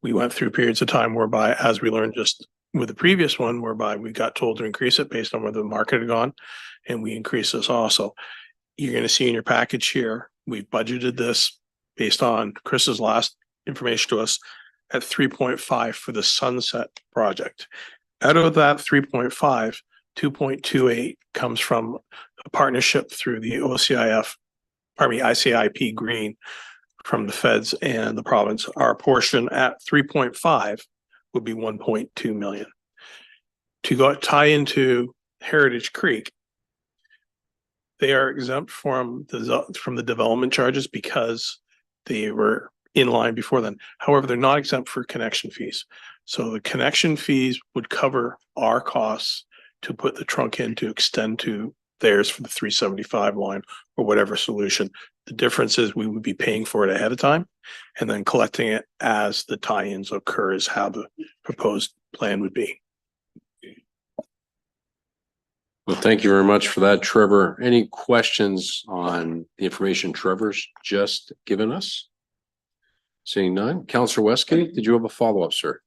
We went through periods of time whereby, as we learned just with the previous one, whereby we got told to increase it based on where the market had gone, and we increased this also. You're going to see in your package here, we've budgeted this based on Chris's last information to us at 3.5 for the Sunset project. Out of that 3.5, 2.28 comes from a partnership through the ICIP Green from the feds and the province. Our portion at 3.5 would be 1.2 million. To go tie into Heritage Creek, they are exempt from the development charges because they were in line before then. However, they're not exempt for connection fees. So the connection fees would cover our costs to put the trunk in to extend to theirs for the 375 line or whatever solution. The difference is we would be paying for it ahead of time and then collecting it as the tie-ins occur is how the proposed plan would be. Well, thank you very much for that, Trevor. Any questions on the information Trevor's just given us? Seeing none. Councillor Westgate, did you have a follow-up, sir?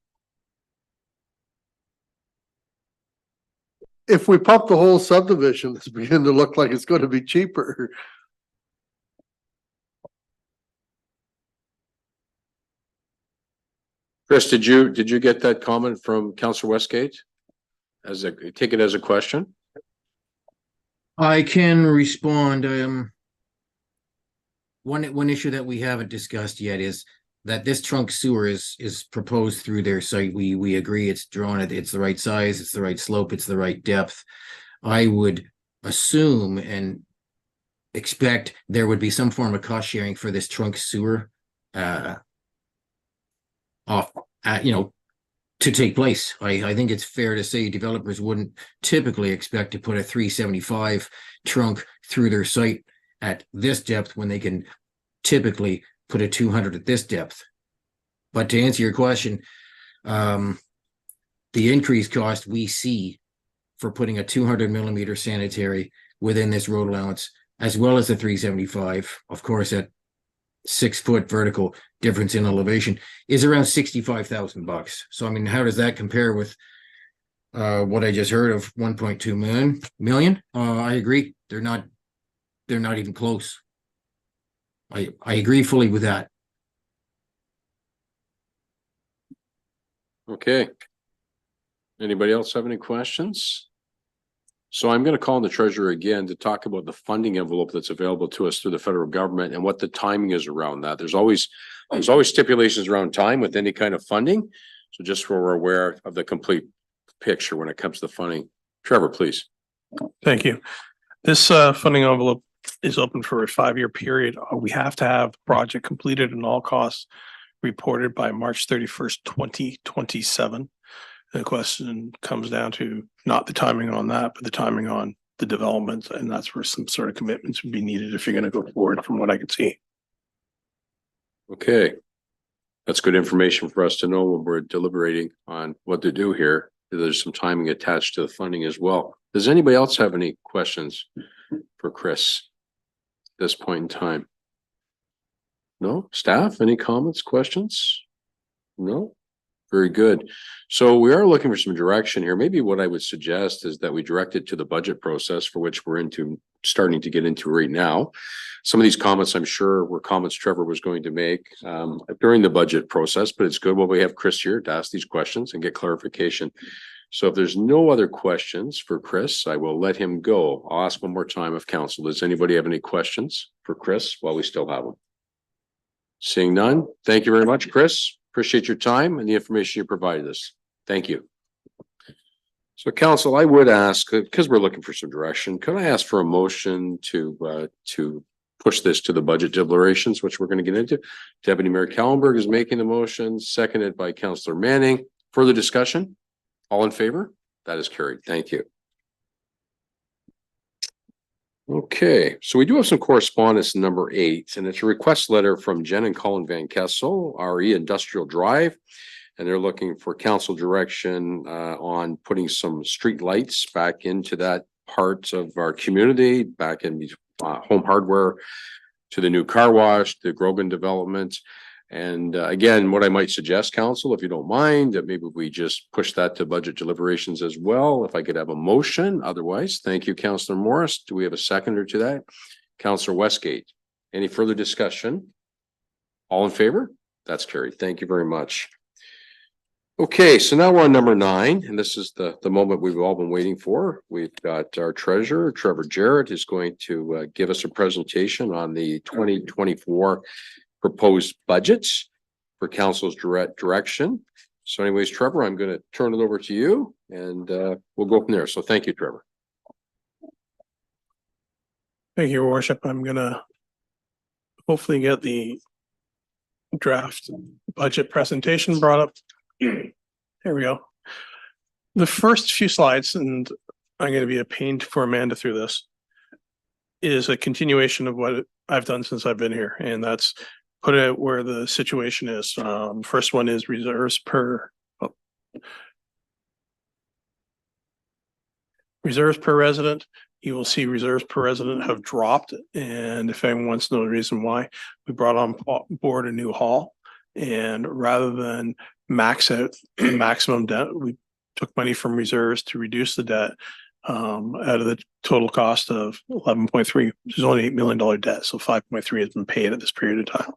If we pump the whole subdivision, it's beginning to look like it's going to be cheaper. Chris, did you get that comment from Councillor Westgate? Take it as a question? I can respond. One issue that we haven't discussed yet is that this trunk sewer is proposed through their site. We agree it's drawn, it's the right size, it's the right slope, it's the right depth. I would assume and expect there would be some form of cost sharing for this trunk sewer to take place. I think it's fair to say developers wouldn't typically expect to put a 375 trunk through their site at this depth when they can typically put a 200 at this depth. But to answer your question, the increased cost we see for putting a 200 millimeter sanitary within this road allowance, as well as the 375, of course, at 6 foot vertical difference in elevation, is around $65,000. So, I mean, how does that compare with what I just heard of 1.2 million? I agree. They're not even close. I agree fully with that. Okay. Anybody else have any questions? So I'm going to call on the treasurer again to talk about the funding envelope that's available to us through the federal government and what the timing is around that. There's always stipulations around time with any kind of funding. So just so we're aware of the complete picture when it comes to funding. Trevor, please. Thank you. This funding envelope is open for a 5-year period. We have to have the project completed and all costs reported by March 31st, 2027. The question comes down to not the timing on that, but the timing on the development. And that's where some sort of commitments would be needed if you're going to go forward from what I can see. Okay. That's good information for us to know when we're deliberating on what to do here. There's some timing attached to the funding as well. Does anybody else have any questions for Chris at this point in time? No? Staff, any comments, questions? No? Very good. So we are looking for some direction here. Maybe what I would suggest is that we direct it to the budget process, for which we're starting to get into right now. Some of these comments, I'm sure, were comments Trevor was going to make during the budget process, but it's good while we have Chris here to ask these questions and get clarification. So if there's no other questions for Chris, I will let him go. I'll ask one more time of council. Does anybody have any questions for Chris while we still have them? Seeing none, thank you very much, Chris. Appreciate your time and the information you provided us. Thank you. So council, I would ask, because we're looking for some direction, could I ask for a motion to push this to the budget deliberations, which we're going to get into? Deputy Mayor Kallenberg is making the motion, seconded by Councillor Manning. Further discussion? All in favor? That is carried. Thank you. Okay, so we do have some correspondence number 8, and it's a request letter from Jen and Colin Van Kessel, RE Industrial Drive, and they're looking for council direction on putting some street lights back into that part of our community, back in Home Hardware to the new car wash, the Grogan development. And again, what I might suggest, council, if you don't mind, that maybe we just push that to budget deliberations as well. If I could have a motion, otherwise, thank you, Councillor Morris. Do we have a seconder to that? Councillor Westgate. Any further discussion? All in favor? That's carried. Thank you very much. Okay, so now we're on number 9, and this is the moment we've all been waiting for. We've got our treasurer, Trevor Jarrett, who's going to give us a presentation on the 2024 proposed budgets for council's direct direction. So anyways, Trevor, I'm going to turn it over to you and we'll go from there. So thank you, Trevor. Thank you, Your Worship. I'm going to hopefully get the draft budget presentation brought up. There we go. The first few slides, and I'm going to be a pain for Amanda through this, is a continuation of what I've done since I've been here, and that's put it where the situation is. First one is reserves per resident. You will see reserves per resident have dropped, and if anyone wants to know the reason why, we brought on board a new hall, and rather than max out maximum debt, we took money from reserves to reduce the debt out of the total cost of 11.3, which is only $8 million debt. So 5.3 has been paid at this period of time.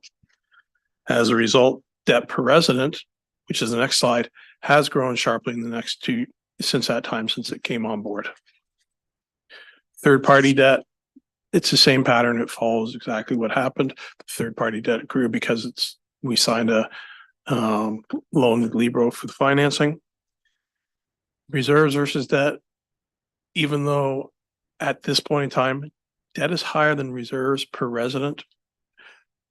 As a result, debt per resident which is the next slide, has grown sharply in the next since that time, since it came on board. Third-party debt, it's the same pattern. It follows exactly what happened. Third-party debt grew because we signed a loan with Libro for the financing. Reserves versus debt, even though at this point in time, debt is higher than reserves per resident,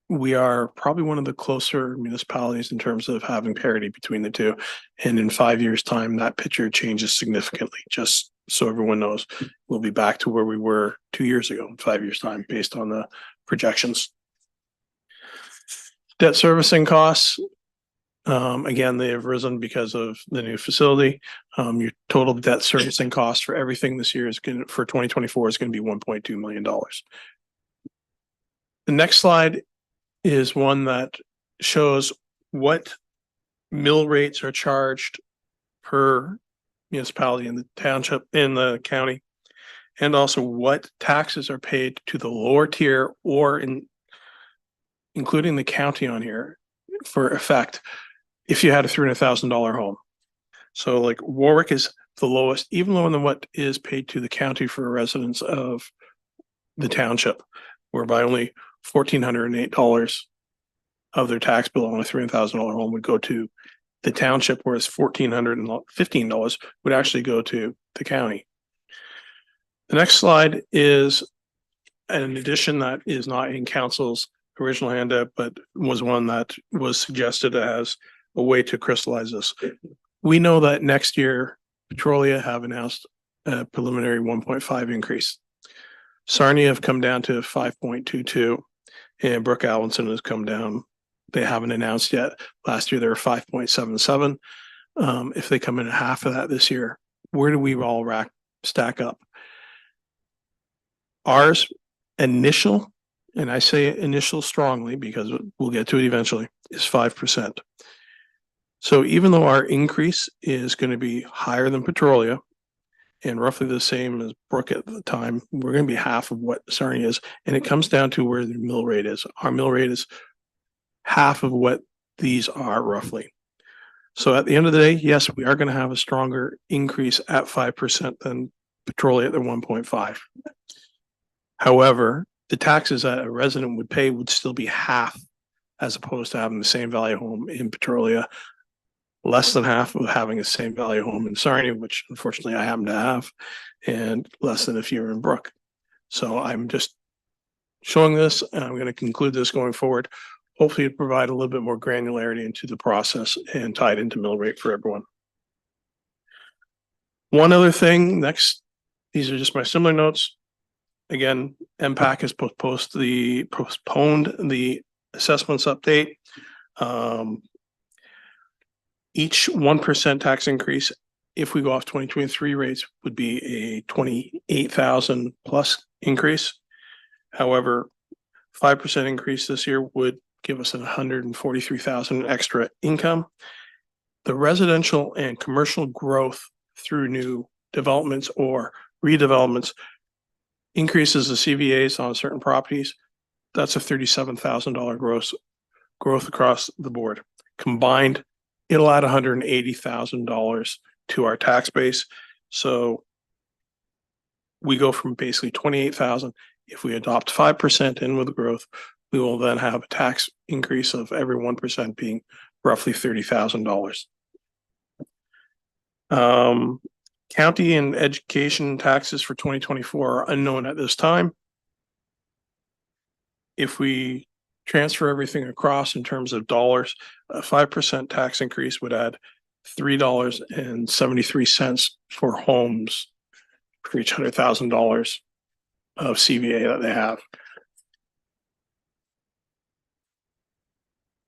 we are probably one of the closer municipalities in terms of having parity between the two. And in 5 years' time, that picture changes significantly. Just so everyone knows, we'll be back to where we were 2 years ago in 5 years' time, based on the projections. Debt servicing costs, again, they have risen because of the new facility. Your total debt servicing cost for everything this year for 2024 is going to be $1.2 million. The next slide is one that shows what mill rates are charged per municipality in the township, in the county, and also what taxes are paid to the lower tier, or including the county on here for effect if you had a $300,000 home. So like Warwick is the lowest, even lower than what is paid to the county for residents of the township, whereby only $1,408 of their tax bill on a $300,000 home would go to the township, whereas $1,415 would actually go to the county. The next slide is an addition that is not in council's original handout, but was one that was suggested as a way to crystallize this. We know that next year, Petrolia have announced a preliminary 1.5 increase. Sarnia have come down to 5.22, and Brooke Allenson has come down. They haven't announced yet. Last year, they were 5.77. If they come in at half of that this year, where do we all stack up? Ours initial, and I say initial strongly because we'll get to it eventually, is 5%. So even though our increase is going to be higher than Petrolia and roughly the same as Brook at the time, we're going to be half of what Sarnia is. And it comes down to where the mill rate is. Our mill rate is half of what these are roughly. So at the end of the day, yes, we are going to have a stronger increase at 5% than Petrolia at the 1.5. However, the taxes that a resident would pay would still be half, as opposed to having the same value home in Petrolia, less than half of having the same value home in Sarnia, which unfortunately I happen to have, and less than if you're in Brook. So I'm just showing this, and I'm going to conclude this going forward, hopefully to provide a little bit more granularity into the process and tie it into mill rate for everyone. One other thing, next, these are just my similar notes. Again, MPAC has postponed the assessments update. Each 1% tax increase, if we go off 2023 rates, would be a 28,000 plus increase. However, 5% increase this year would give us 143,000 extra income. The residential and commercial growth through new developments or redevelopments increases the CVAs on certain properties. That's a $37,000 gross growth across the board. Combined, it'll add $180,000 to our tax base. So we go from basically 28,000. If we adopt 5% in with growth, we will then have a tax increase of every 1% being roughly $30,000. County and education taxes for 2024 are unknown at this time. If we transfer everything across in terms of dollars, a 5% tax increase would add $3.73 for homes for each $100,000 of CVA that they have.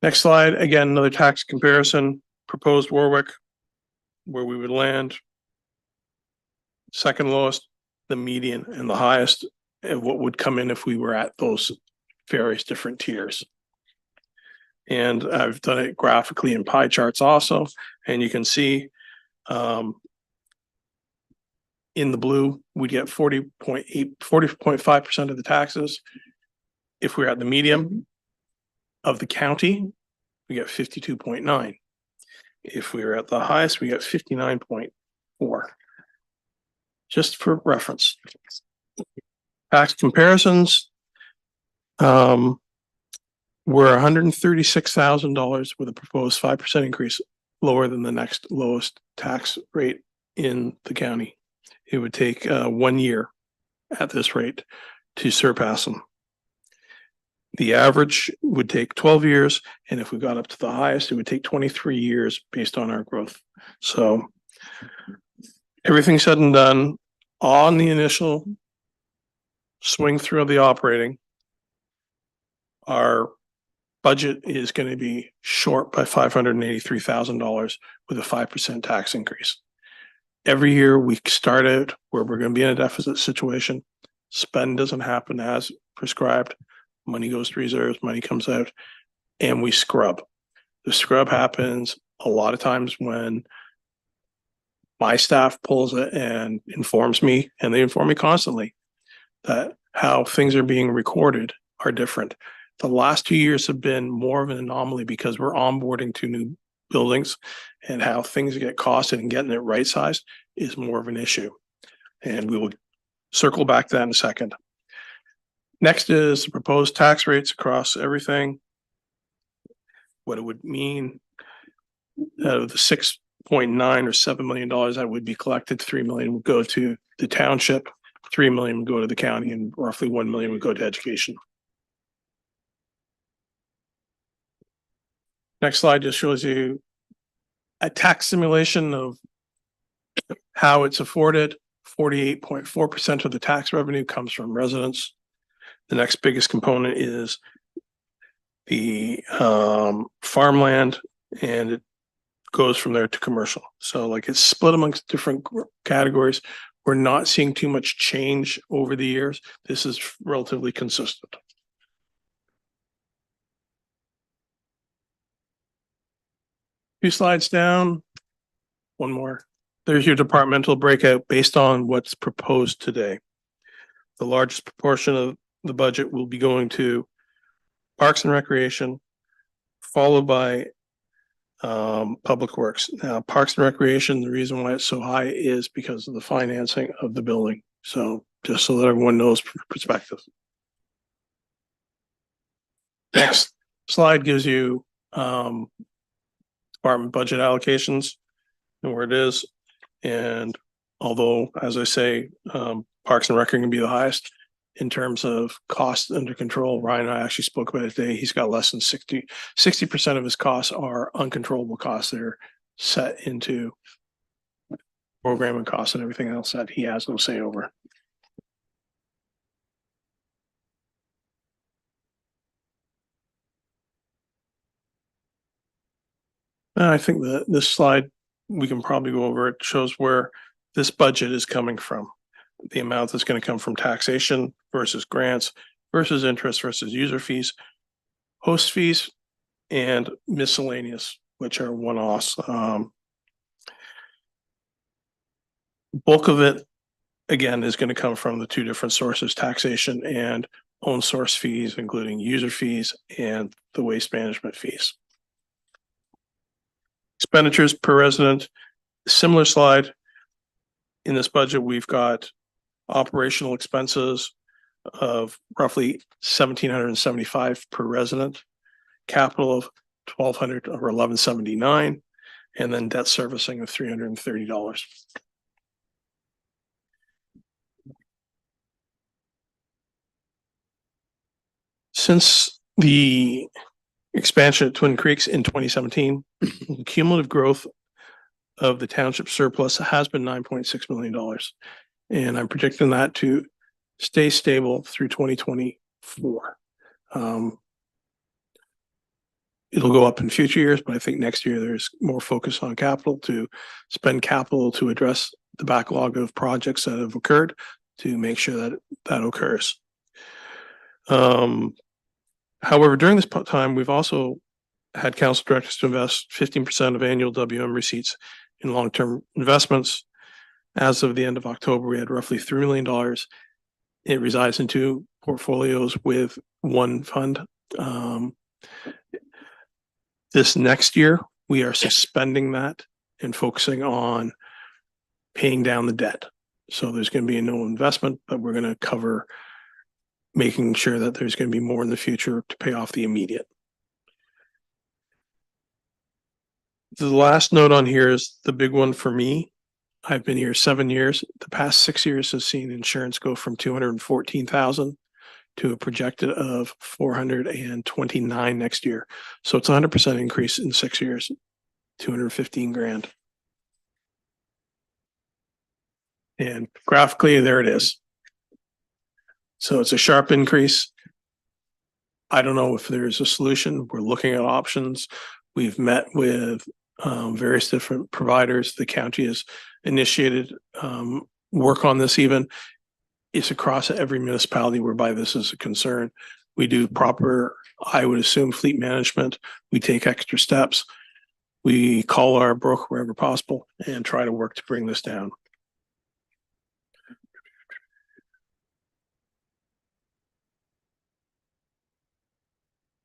Next slide, again, another tax comparison, proposed Warwick, where we would land. Second lowest, the median, and the highest, and what would come in if we were at those various different tiers. And I've done it graphically in pie charts also, and you can see in the blue, we get 40.5% of the taxes. If we're at the medium of the county, we get 52.9. If we were at the highest, we got 59.4. Just for reference. Tax comparisons. Were $136,000 with a proposed 5% increase, lower than the next lowest tax rate in the county. It would take 1 year at this rate to surpass them. The average would take 12 years, and if we got up to the highest, it would take 23 years based on our growth. So everything said and done, on the initial swing through of the operating, our budget is going to be short by $583,000 with a 5% tax increase. Every year we start out where we're going to be in a deficit situation. Spend doesn't happen as prescribed. Money goes to reserves, money comes out, and we scrub. The scrub happens a lot of times when my staff pulls it and informs me, and they inform me constantly that how things are being recorded are different. The last 2 years have been more of an anomaly because we're onboarding 2 new buildings, and how things get costed and getting it right sized is more of an issue. And we will circle back to that in a second. Next is the proposed tax rates across everything. What it would mean out of the 6.9 or $7 million that would be collected, 3 million would go to the township, 3 million would go to the county, and roughly 1 million would go to education. Next slide just shows you a tax simulation of how it's afforded. 48.4% of the tax revenue comes from residents. The next biggest component is the farmland, and it goes from there to commercial. So like it's split amongst different categories. We're not seeing too much change over the years. This is relatively consistent. Few slides down, one more. There's your departmental breakout based on what's proposed today. The largest proportion of the budget will be going to Parks and Recreation, followed by Public Works. Now, Parks and Recreation, the reason why it's so high is because of the financing of the building. So just so that everyone knows perspective. Next slide gives you department budget allocations and where it is. And although, as I say, Parks and Rec are going to be the highest in terms of cost under control. Ryan and I actually spoke about it today. He's got less than 60% of his costs are uncontrollable costs that are set into programming costs and everything else that he has no say over. I think that this slide, we can probably go over it, shows where this budget is coming from. The amount that's going to come from taxation versus grants versus interest versus user fees, host fees, and miscellaneous, which are one-offs. Bulk of it, again, is going to come from the 2 different sources, taxation and own source fees, including user fees and the waste management fees. Expenditures per resident, similar slide. In this budget, we've got operational expenses of roughly $1,775 per resident, capital of $1,200 or $1,179, and then debt servicing of $330. Since the expansion at Twin Creeks in 2017, cumulative growth of the township surplus has been $9.6 million. And I'm predicting that to stay stable through 2024. It'll go up in future years, but I think next year there's more focus on capital to spend capital to address the backlog of projects that have occurred to make sure that that occurs. However, during this time, we've also had council directors to invest 15% of annual WM receipts in long-term investments. As of the end of October, we had roughly $3 million. It resides in 2 portfolios with 1 fund. This next year, We are suspending that and focusing on paying down the debt. So there's going to be no investment, but we're going to cover making sure that there's going to be more in the future to pay off the immediate. The last note on here is the big one for me. I've been here 7 years. The past 6 years has seen insurance go from 214,000 to a projected of 429 next year. So it's a 100% increase in 6 years, 215 grand. And graphically, there it is. So it's a sharp increase. I don't know if there's a solution. We're looking at options. We've met with various different providers. The county has initiated work on this even. It's across every municipality whereby this is a concern. We do proper, I would assume, fleet management. We take extra steps. We call our broker wherever possible and try to work to bring this down.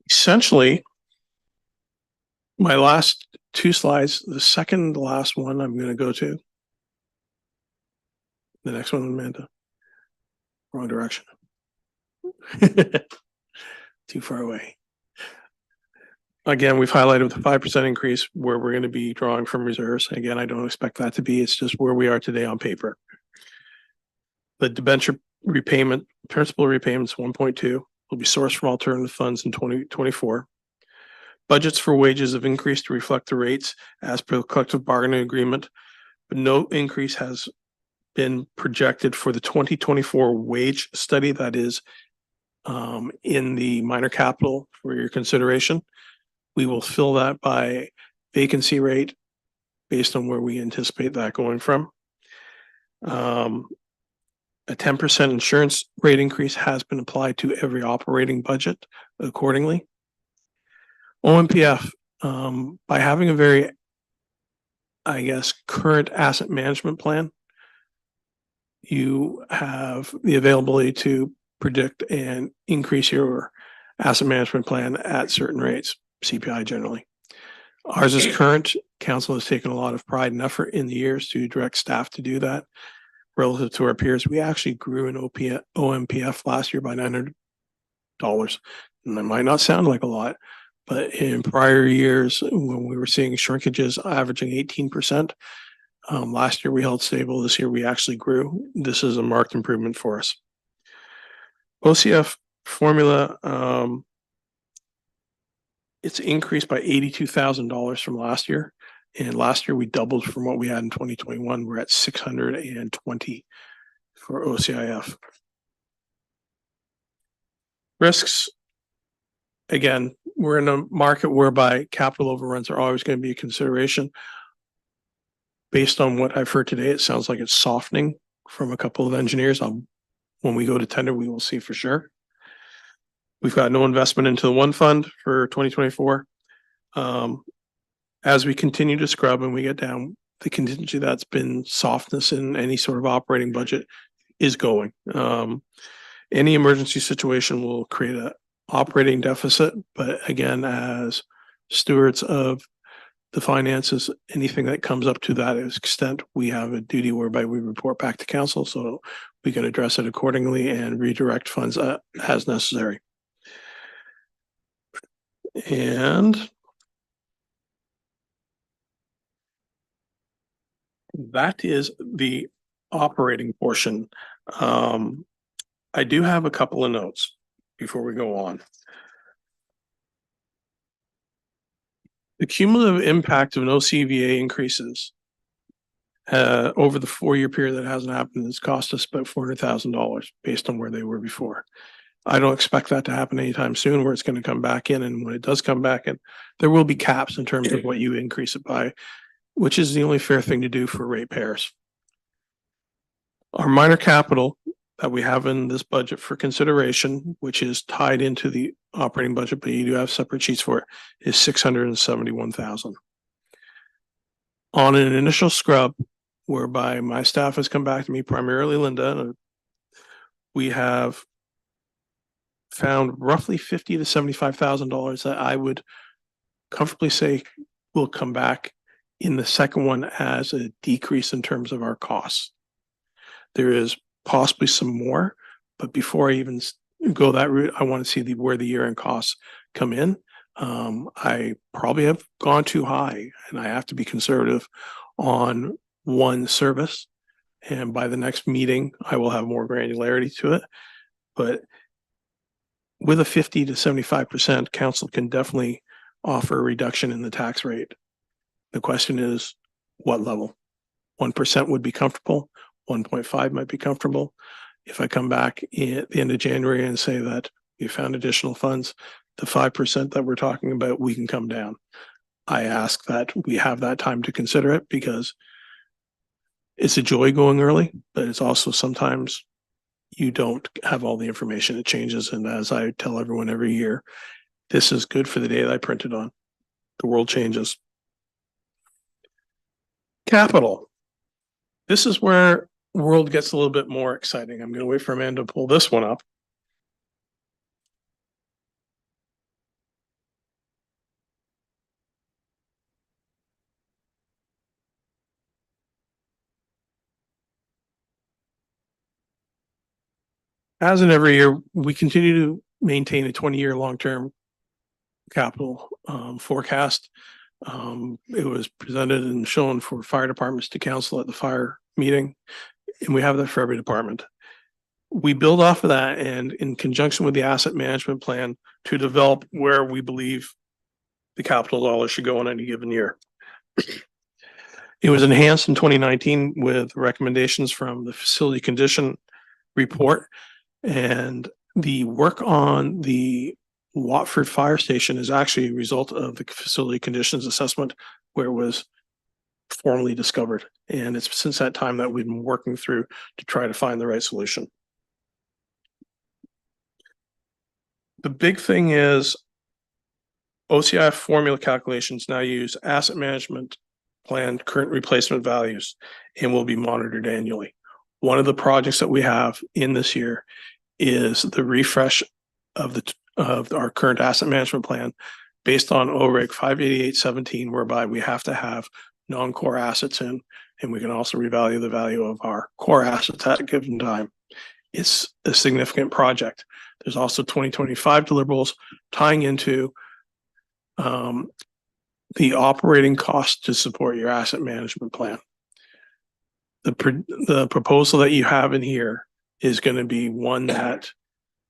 Essentially, my last two slides, the second to last one I'm going to go to. The next one, Amanda. Wrong direction. Too far away. Again, we've highlighted the 5% increase where we're going to be drawing from reserves. Again, I don't expect that to be, it's just where we are today on paper. The debenture repayment, principal repayments 1.2 will be sourced from alternative funds in 2024. Budgets for wages have increased to reflect the rates as per the collective bargaining agreement, but no increase has been projected for the 2024 wage study that is in the minor capital for your consideration. We will fill that by vacancy rate based on where we anticipate that going from. A 10% insurance rate increase has been applied to every operating budget accordingly. OMPF, by having a very, I guess, current asset management plan, you have the availability to predict and increase your asset management plan at certain rates, CPI generally. Ours is current. Council has taken a lot of pride and effort in the years to direct staff to do that. Relative to our peers, we actually grew in OMPF last year by $900. And that might not sound like a lot, but in prior years, when we were seeing shrinkages averaging 18%, last year we held stable. This year we actually grew. This is a marked improvement for us. OCF formula, it's increased by $82,000 from last year. And last year we doubled from what we had in 2021. We're at 620 for OCIF. Risks, again, we're in a market whereby capital overruns are always going to be a consideration. Based on what I've heard today, it sounds like it's softening from a couple of engineers. When we go to tender, we will see for sure. We've got no investment into the one fund for 2024. As we continue to scrub and we get down, the contingency that's been softness in any sort of operating budget is going. Any emergency situation will create an operating deficit, but again, as stewards of the finances, anything that comes up to that extent, we have a duty whereby we report back to council so we can address it accordingly and redirect funds as necessary. And that is the operating portion. I do have a couple of notes before we go on. The cumulative impact of no CVA increases over the 4-year period that hasn't happened has cost us about $400,000 based on where they were before. I don't expect that to happen anytime soon where it's going to come back in. And when it does come back in, there will be caps in terms of what you increase it by, which is the only fair thing to do for ratepayers. Our minor capital that we have in this budget for consideration, which is tied into the operating budget, but you do have separate sheets for it, is $671,000. On an initial scrub, whereby my staff has come back to me, primarily Linda, we have found roughly $50,000 to $75,000 that I would comfortably say will come back in the second one as a decrease in terms of our costs. There is possibly some more, but before I even go that route, I want to see where the year-end costs come in. I probably have gone too high, and I have to be conservative on one service. And by the next meeting, I will have more granularity to it. But with a 50 to 75%, council can definitely offer a reduction in the tax rate. The question is, what level? 1% would be comfortable. 1.5 might be comfortable. If I come back at the end of January and say that we found additional funds, the 5% that we're talking about, we can come down. I ask that we have that time to consider it, because it's a joy going early, but it's also sometimes you don't have all the information. It changes. And as I tell everyone every year, this is good for the day that I printed on. The world changes. Capital. This is where the world gets a little bit more exciting. I'm going to wait for Amanda to pull this one up. As in every year, we continue to maintain a 20-year long-term capital forecast. It was presented and shown for fire departments to council at the fire meeting, and we have that for every department. We build off of that, and in conjunction with the asset management plan, to develop where we believe the capital dollars should go in any given year. It was enhanced in 2019 with recommendations from the facility condition report, and the work on the Watford Fire Station is actually a result of the facility conditions assessment, where it was formally discovered. And it's since that time that we've been working through to try to find the right solution. The big thing is OCI formula calculations now use asset management plan current replacement values and will be monitored annually. One of the projects that we have in this year is the refresh of our current asset management plan based on OREG 58817, whereby we have to have non-core assets in, and we can also revalue the value of our core assets at a given time. It's a significant project. There's also 2025 deliverables tying into the operating cost to support your asset management plan. The proposal that you have in here is going to be one that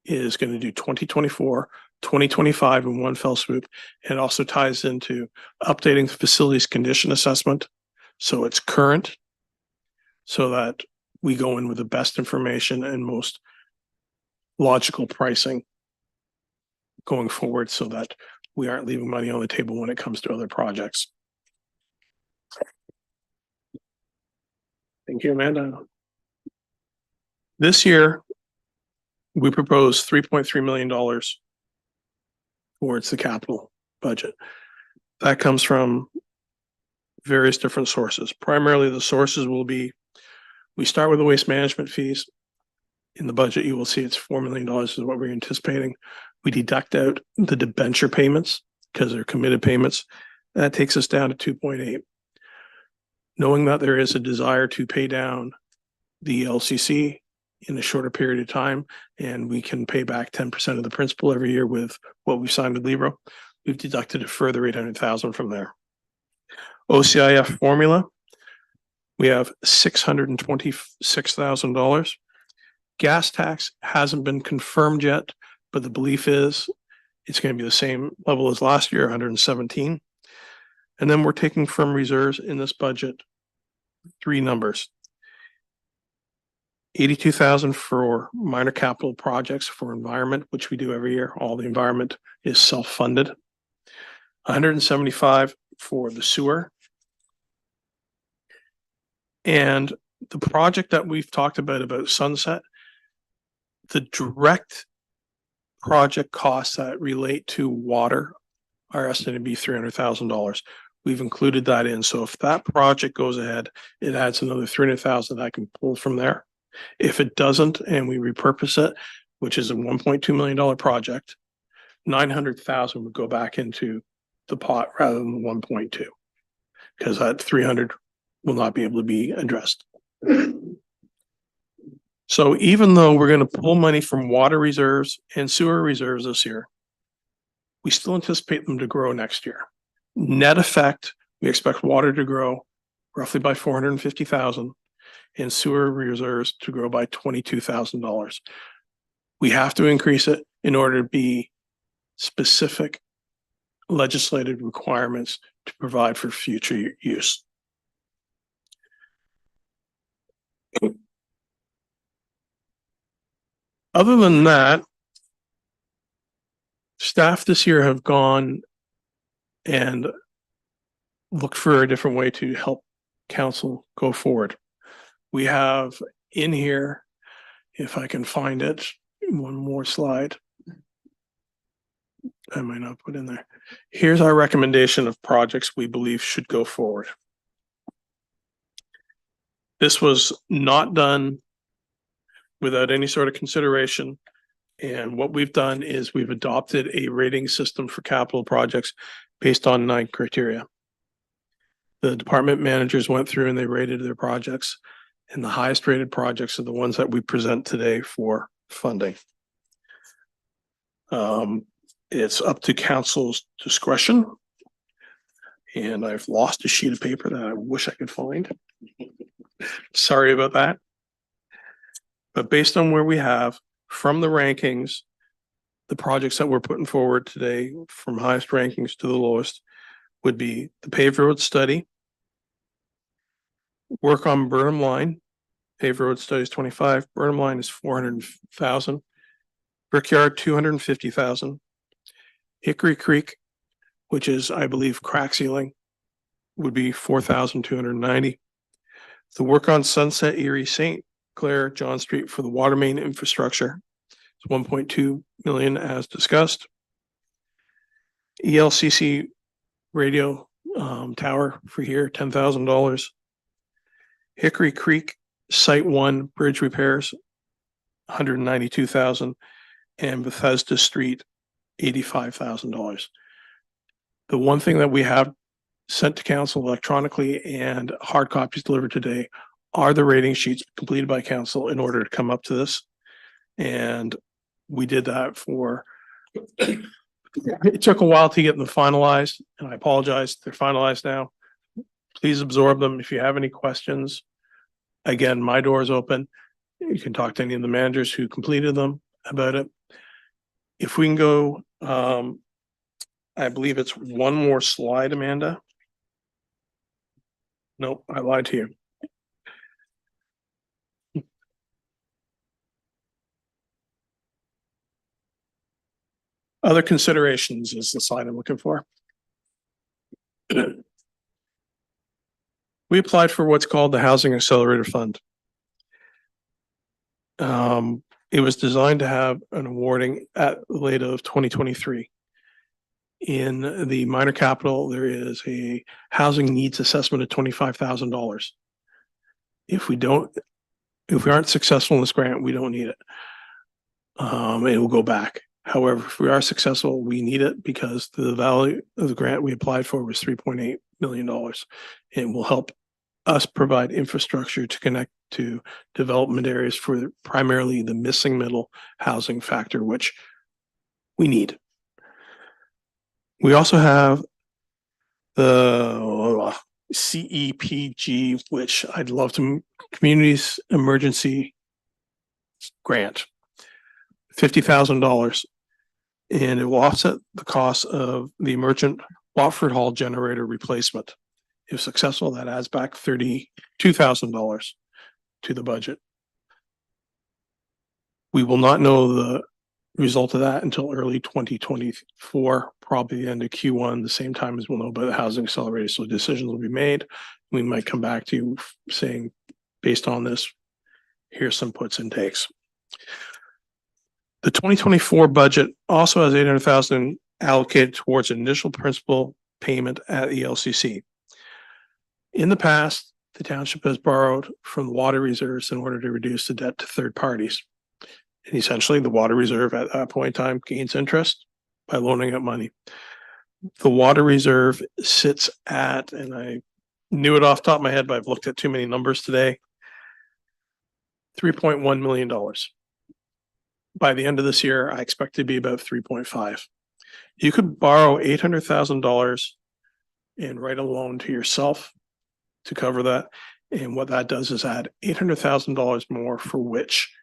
is going to do 2024, 2025 in one fell swoop. And it also ties into updating the facilities condition assessment, so it's current, so that we go in with the best information and most logical pricing going forward, so that we aren't leaving money on the table when it comes to other projects. Thank you, Amanda. This year, we propose $3.3 million towards the capital budget. That comes from various different sources. Primarily, the sources will be, we start with the waste management fees. In the budget, you will see it's $4 million is what we're anticipating. We deduct out the debenture payments because they're committed payments. That takes us down to 2.8. Knowing that there is a desire to pay down the LCC in a shorter period of time, and we can pay back 10% of the principal every year with what we've signed with Libro, we've deducted a further $800,000 from there. OCIF formula, we have $626,000. Gas tax hasn't been confirmed yet, but the belief is it's going to be the same level as last year, 117. And then we're taking from reserves in this budget 3 numbers. 82,000 for minor capital projects for environment, which we do every year. All the environment is self-funded. 175 for the sewer. And the project that we've talked about Sunset, the direct project costs that relate to water are estimated to be $300,000. We've included that in. So if that project goes ahead, it adds another $300,000 that I can pull from there. If it doesn't, and we repurpose it, which is a $1.2 million project, $900,000 would go back into the pot rather than 1.2. Because that 300 will not be able to be addressed. So even though we're going to pull money from water reserves and sewer reserves this year, we still anticipate them to grow next year. Net effect, we expect water to grow roughly by 450,000 and sewer reserves to grow by $22,000. We have to increase it in order to be specific legislative requirements to provide for future use. Other than that, staff this year have gone and looked for a different way to help council go forward. We have in here, if I can find it, one more slide. I might not put in there. Here's our recommendation of projects we believe should go forward. This was not done without any sort of consideration. And what we've done is we've adopted a rating system for capital projects based on 9 criteria. The department managers went through and they rated their projects, and the highest rated projects are the ones that we present today for funding. It's up to council's discretion. And I've lost a sheet of paper that I wish I could find. Sorry about that. But based on where we have from the rankings, the projects that we're putting forward today from highest rankings to the lowest would be the paved road study, work on Burnham Line. Paved road study is 25, Burnham Line is 400,000, Brickyard 250,000, Hickory Creek, which is, I believe, crack sealing, would be 4,290. The work on Sunset Erie St. Clair John Street for the water main infrastructure is 1.2 million as discussed. ELCC radio tower for here, $10,000. Hickory Creek Site 1 bridge repairs, 192,000, and Bethesda Street, $85,000. The one thing that we have sent to council electronically and hard copies delivered today are the rating sheets completed by council in order to come up to this. And we did that for, it took a while to get them finalized, and I apologize, they're finalized now. Please absorb them. If you have any questions, again, my door is open. You can talk to any of the managers who completed them about it. If we can go, I believe it's one more slide, Amanda. Nope, I lied to you. Other considerations is the slide I'm looking for. We applied for what's called the Housing Accelerator Fund. It was designed to have an awarding at late of 2023. In the minor capital, there is a housing needs assessment of $25,000. If we aren't successful in this grant, we don't need it. It will go back. However, if we are successful, we need it because the value of the grant we applied for was $3.8 million. It will help us provide infrastructure to connect to development areas for primarily the missing middle housing factor, which we need. We also have the CEPG, which I'd love to, Communities Emergency Grant, $50,000. And it will offset the cost of the emergent Watford Hall generator replacement. If successful, that adds back $32,000 to the budget. We will not know the result of that until early 2024, probably the end of Q1, the same time as we'll know about the housing accelerator. So decisions will be made. We might come back to you saying, based on this, here's some puts and takes. The 2024 budget also has $800,000 allocated towards initial principal payment at ELCC. In the past, the township has borrowed from the water reserves in order to reduce the debt to third parties. And essentially, the water reserve at that point in time gains interest by loaning out money. The water reserve sits at, and I knew it off the top of my head, but I've looked at too many numbers today. $3.1 million. By the end of this year, I expect to be about 3.5. You could borrow $800,000 and write a loan to yourself to cover that. And what that does is add $800,000 more, for which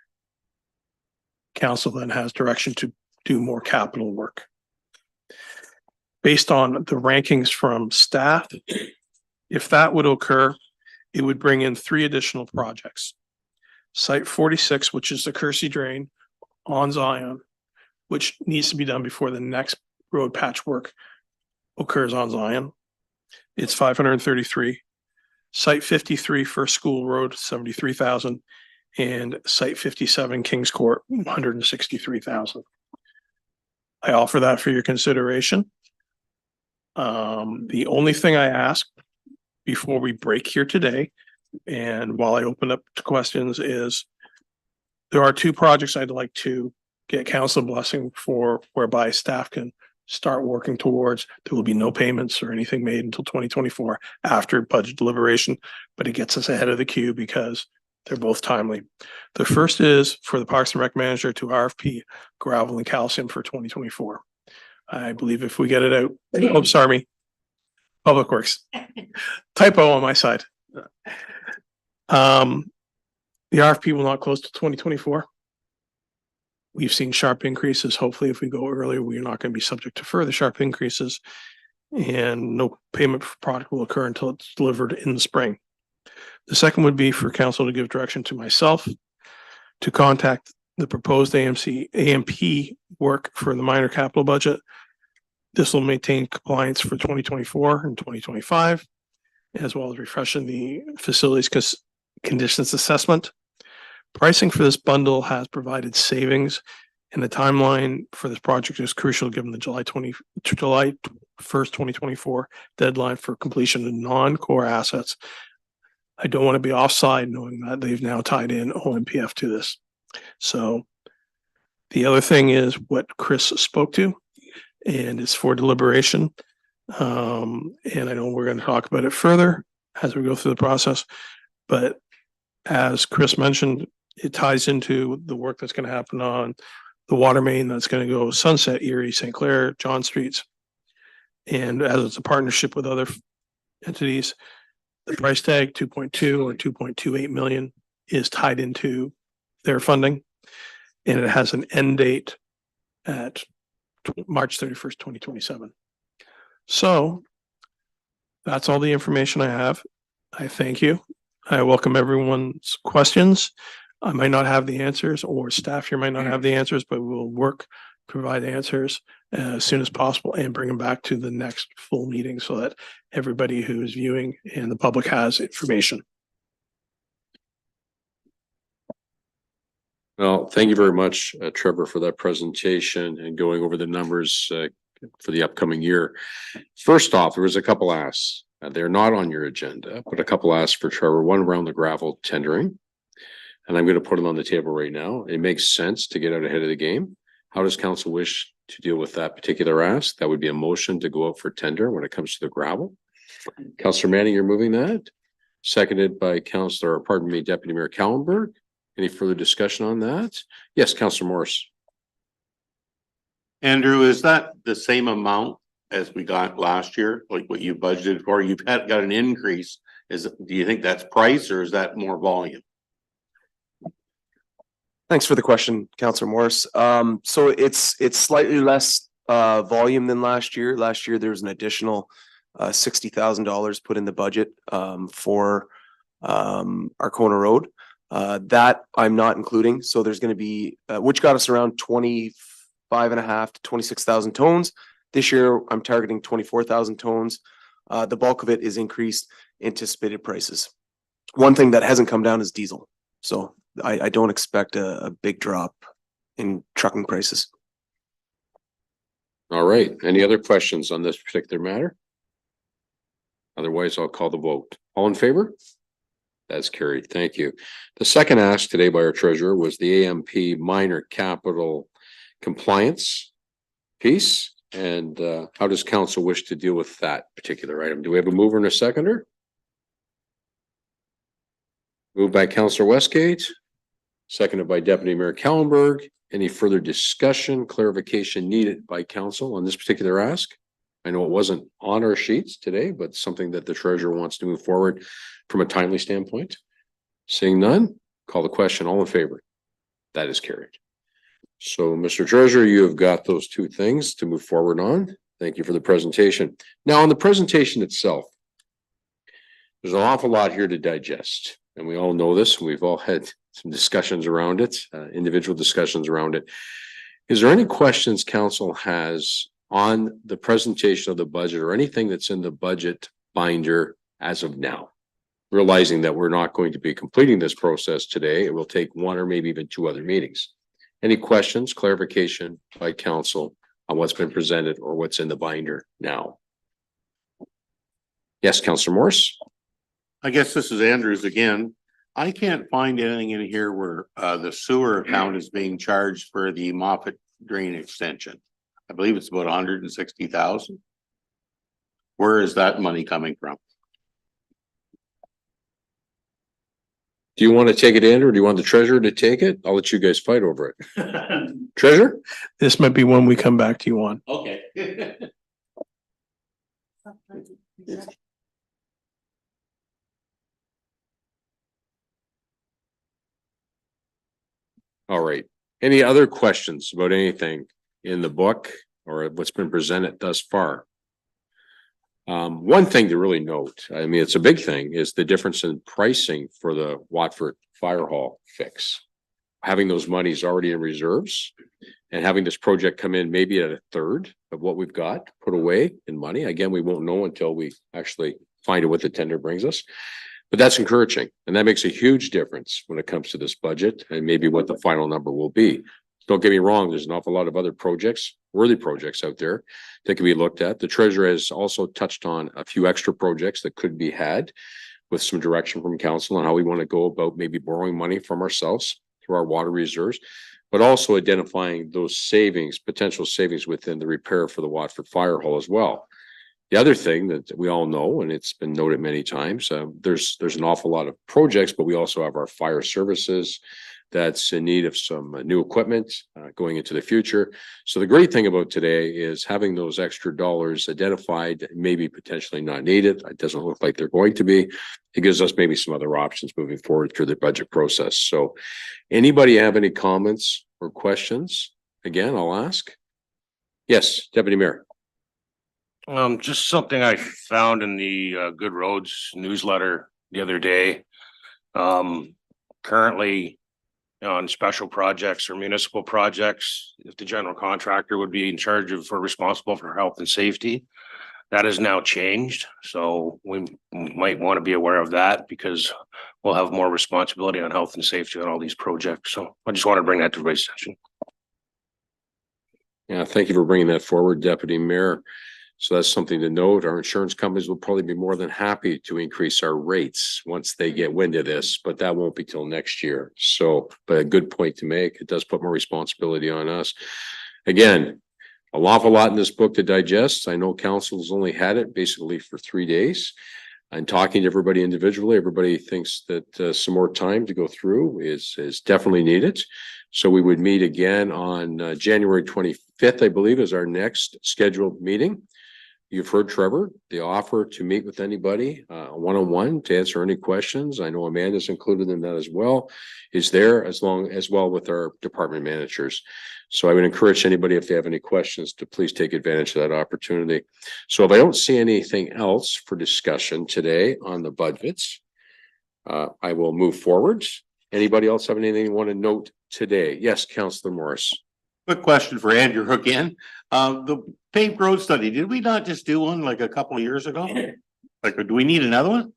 council then has direction to do more capital work. Based on the rankings from staff, if that would occur, it would bring in 3 additional projects. Site 46, which is the Kersey Drain on Zion, which needs to be done before the next road patch work occurs on Zion. It's 533. Site 53, First School Road, 73,000, and Site 57, Kings Court, 163,000. I offer that for your consideration. The only thing I ask before we break here today, and while I open up to questions, is there are 2 projects I'd like to get council blessing for, whereby staff can start working towards. There will be no payments or anything made until 2024 after budget deliberation, but it gets us ahead of the queue because they're both timely. The first is for the Parks and Rec manager to RFP gravel and calcium for 2024. I believe if we get it out, oh, sorry, Public Works. Typo on my side. The RFP will not close to 2024. We've seen sharp increases. Hopefully, if we go earlier, we're not going to be subject to further sharp increases, and no payment for product will occur until it's delivered in the spring. The second would be for council to give direction to myself to contact the proposed AMP work for the minor capital budget. This will maintain compliance for 2024 and 2025, as well as refreshing the facilities conditions assessment. Pricing for this bundle has provided savings, and the timeline for this project is crucial given the July 1st, 2024 deadline for completion of non-core assets. I don't want to be offside knowing that they've now tied in OMPF to this. So the other thing is what Chris spoke to, and it's for deliberation. And I know we're going to talk about it further as we go through the process, but as Chris mentioned, it ties into the work that's going to happen on the water main that's going to go Sunset, Erie, St. Clair, John Streets. And as it's a partnership with other entities, the price tag 2.2 or 2.28 million is tied into their funding. And it has an end date at March 31st, 2027. So that's all the information I have. I thank you. I welcome everyone's questions. I might not have the answers, or staff here might not have the answers, but we'll work, provide answers as soon as possible and bring them back to the next full meeting so that everybody who is viewing and the public has information. Well, thank you very much, Trevor, for that presentation and going over the numbers for the upcoming year. First off, there was a couple asks. They're not on your agenda, but a couple asks for Trevor, one around the gravel tendering. And I'm going to put them on the table right now. It makes sense to get out ahead of the game. How does council wish to deal with that particular ask? That would be a motion to go out for tender when it comes to the gravel. Councillor Manning, you're moving that. Seconded by Deputy Mayor Kallenberg. Any further discussion on that? Yes, Councillor Morris. Andrew, is that the same amount as we got last year, like what you budgeted for? You've got an increase. Do you think that's price or is that more volume? Thanks for the question, Councillor Morris. So it's slightly less volume than last year. Last year, there was an additional $60,000 put in the budget for Arkona Road. That I'm not including. So there's going to be, which got us around 25.5 to 26,000 tones. This year, I'm targeting 24,000 tones. The bulk of it is increased anticipated prices. One thing that hasn't come down is diesel. So I don't expect a big drop in trucking prices. All right. Any other questions on this particular matter? Otherwise, I'll call the vote. All in favor? That's carried. Thank you. The second ask today by our treasurer was the AMP minor capital compliance piece. And how does council wish to deal with that particular item? Do we have a mover and a seconder? Moved by Councillor Westgate, seconded by Deputy Mayor Kallenberg. Any further discussion, clarification needed by council on this particular ask? I know it wasn't on our sheets today, but something that the treasurer wants to move forward from a timely standpoint. Seeing none, call the question. All in favor? That is carried. So, Mr. Treasurer, you have got those two things to move forward on. Thank you for the presentation. Now, on the presentation itself, there's an awful lot here to digest, and we all know this, and we've all had some discussions around it, individual discussions around it. Is there any questions council has on the presentation of the budget or anything that's in the budget binder as of now? Realizing that we're not going to be completing this process today, it will take one or maybe even two other meetings. Any questions, clarification by council on what's been presented or what's in the binder now? Yes, Councillor Morse. I guess this is Andrews again. I can't find anything in here where the sewer account is being charged for the Moffett drain extension. I believe it's about 160,000. Where is that money coming from? Do you want to take it, Andrew, or do you want the treasurer to take it? I'll let you guys fight over it. Treasurer? This might be one we come back to you on. Okay. All right. Any other questions about anything in the book or what's been presented thus far? One thing to really note, I mean, it's a big thing, is the difference in pricing for the Watford Fire Hall fix. Having those monies already in reserves and having this project come in maybe at a third of what we've got put away in money. Again, we won't know until we actually find out what the tender brings us. But that's encouraging, and that makes a huge difference when it comes to this budget and maybe what the final number will be. Don't get me wrong, there's an awful lot of other projects, worthy projects out there that can be looked at. The treasurer has also touched on a few extra projects that could be had with some direction from council on how we want to go about maybe borrowing money from ourselves through our water reserves, but also identifying those savings, potential savings within the repair for the Watford Fire Hall as well. The other thing that we all know, and it's been noted many times, there's an awful lot of projects, but we also have our fire services that's in need of some new equipment going into the future. So the great thing about today is having those extra dollars identified, maybe potentially not needed. It doesn't look like they're going to be. It gives us maybe some other options moving forward through the budget process. So anybody have any comments or questions? Again, I'll ask. Yes, Deputy Mayor. Just something I found in the Good Roads newsletter the other day. Currently on special projects or municipal projects, if the general contractor would be in charge of or responsible for health and safety, that has now changed. So we might want to be aware of that because we'll have more responsibility on health and safety on all these projects. So I just want to bring that to everybody's attention. Yeah, thank you for bringing that forward, Deputy Mayor. So that's something to note. Our insurance companies will probably be more than happy to increase our rates once they get wind of this, but that won't be till next year. So, but a good point to make. It does put more responsibility on us. Again, an awful lot in this book to digest. I know council's only had it basically for 3 days. I'm talking to everybody individually. Everybody thinks that some more time to go through is definitely needed. So we would meet again on January 25th, I believe, is our next scheduled meeting. You've heard Trevor, the offer to meet with anybody one-on-one to answer any questions. I know Amanda's included in that as well, is there as well with our department managers. So I would encourage anybody, if they have any questions, to please take advantage of that opportunity. So if I don't see anything else for discussion today on the budgets, I will move forward. Anybody else have anything you want to note today? Yes, Councillor Morris. Quick question for Andrew again. The paved road study, did we not just do one like a couple of years ago? Like, do we need another one?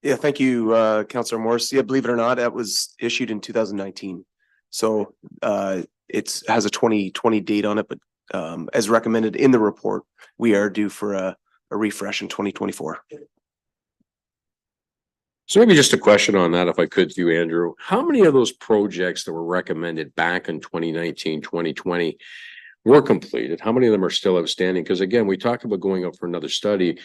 Yeah, thank you, Councillor Morse. Yeah, believe it or not, that was issued in 2019. So it has a 2020 date on it, but as recommended in the report, we are due for a refresh in 2024. So maybe just a question on that, if I could, to you, Andrew. How many of those projects that were recommended back in 2019, 2020 were completed, how many of them are still outstanding? Because again, we talked about going up for another study.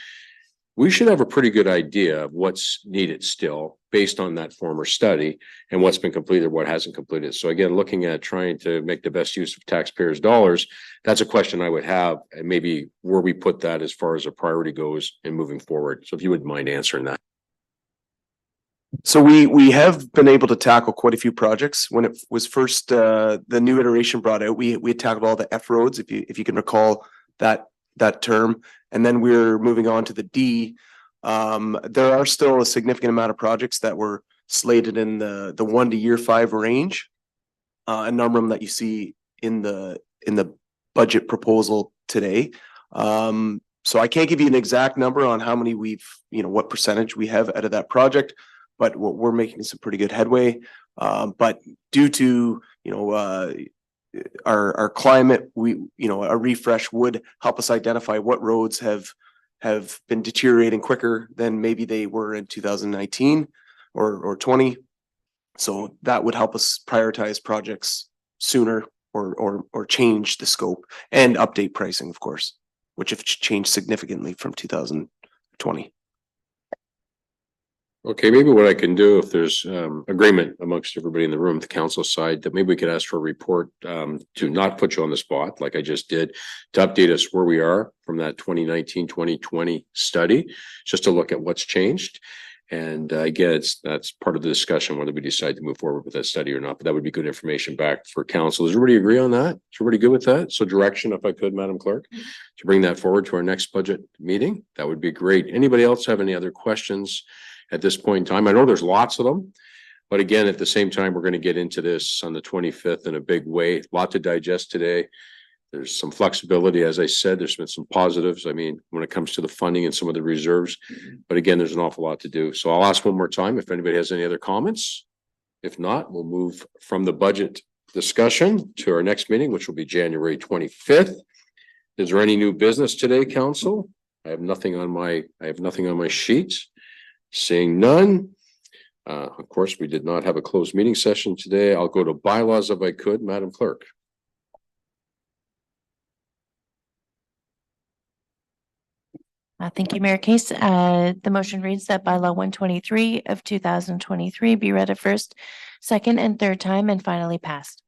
We should have a pretty good idea of what's needed still based on that former study and what's been completed, what hasn't completed. So again, looking at trying to make the best use of taxpayers' dollars, that's a question I would have, and maybe where we put that as far as a priority goes in moving forward. So if you wouldn't mind answering that. So we have been able to tackle quite a few projects. When it was first the new iteration brought out, we had tackled all the F roads, if you can recall that term, and then we're moving on to the D. There are still a significant amount of projects that were slated in the 1 to year 5 range. A number of them that you see in the budget proposal today. So I can't give you an exact number on how many what percentage we have out of that project, but we're making some pretty good headway. But due to, our climate, a refresh would help us identify what roads have been deteriorating quicker than maybe they were in 2019 or 20. So that would help us prioritize projects sooner or change the scope and update pricing, of course, which have changed significantly from 2020. Okay, maybe what I can do, if there's agreement amongst everybody in the room, the council side, that maybe we could ask for a report to not put you on the spot like I just did, to update us where we are from that 2019-2020 study, just to look at what's changed. And again, that's part of the discussion, whether we decide to move forward with that study or not, but that would be good information back for council. Does everybody agree on that? Is everybody good with that? So direction, if I could, Madam Clerk, to bring that forward to our next budget meeting, that would be great. Anybody else have any other questions at this point in time? I know there's lots of them, but again, at the same time, we're going to get into this on the 25th in a big way. A lot to digest today. There's some flexibility. As I said, there's been some positives. I mean, when it comes to the funding and some of the reserves, but again, there's an awful lot to do. So I'll ask one more time if anybody has any other comments. If not, we'll move from the budget discussion to our next meeting, which will be January 25th. Is there any new business today, council? I have nothing on my sheet. Seeing none. Of course, we did not have a closed meeting session today. I'll go to bylaws if I could, Madam Clerk. Thank you, Mayor Case. The motion reads that bylaw 123 of 2023 be read a first, second, and third time and finally passed.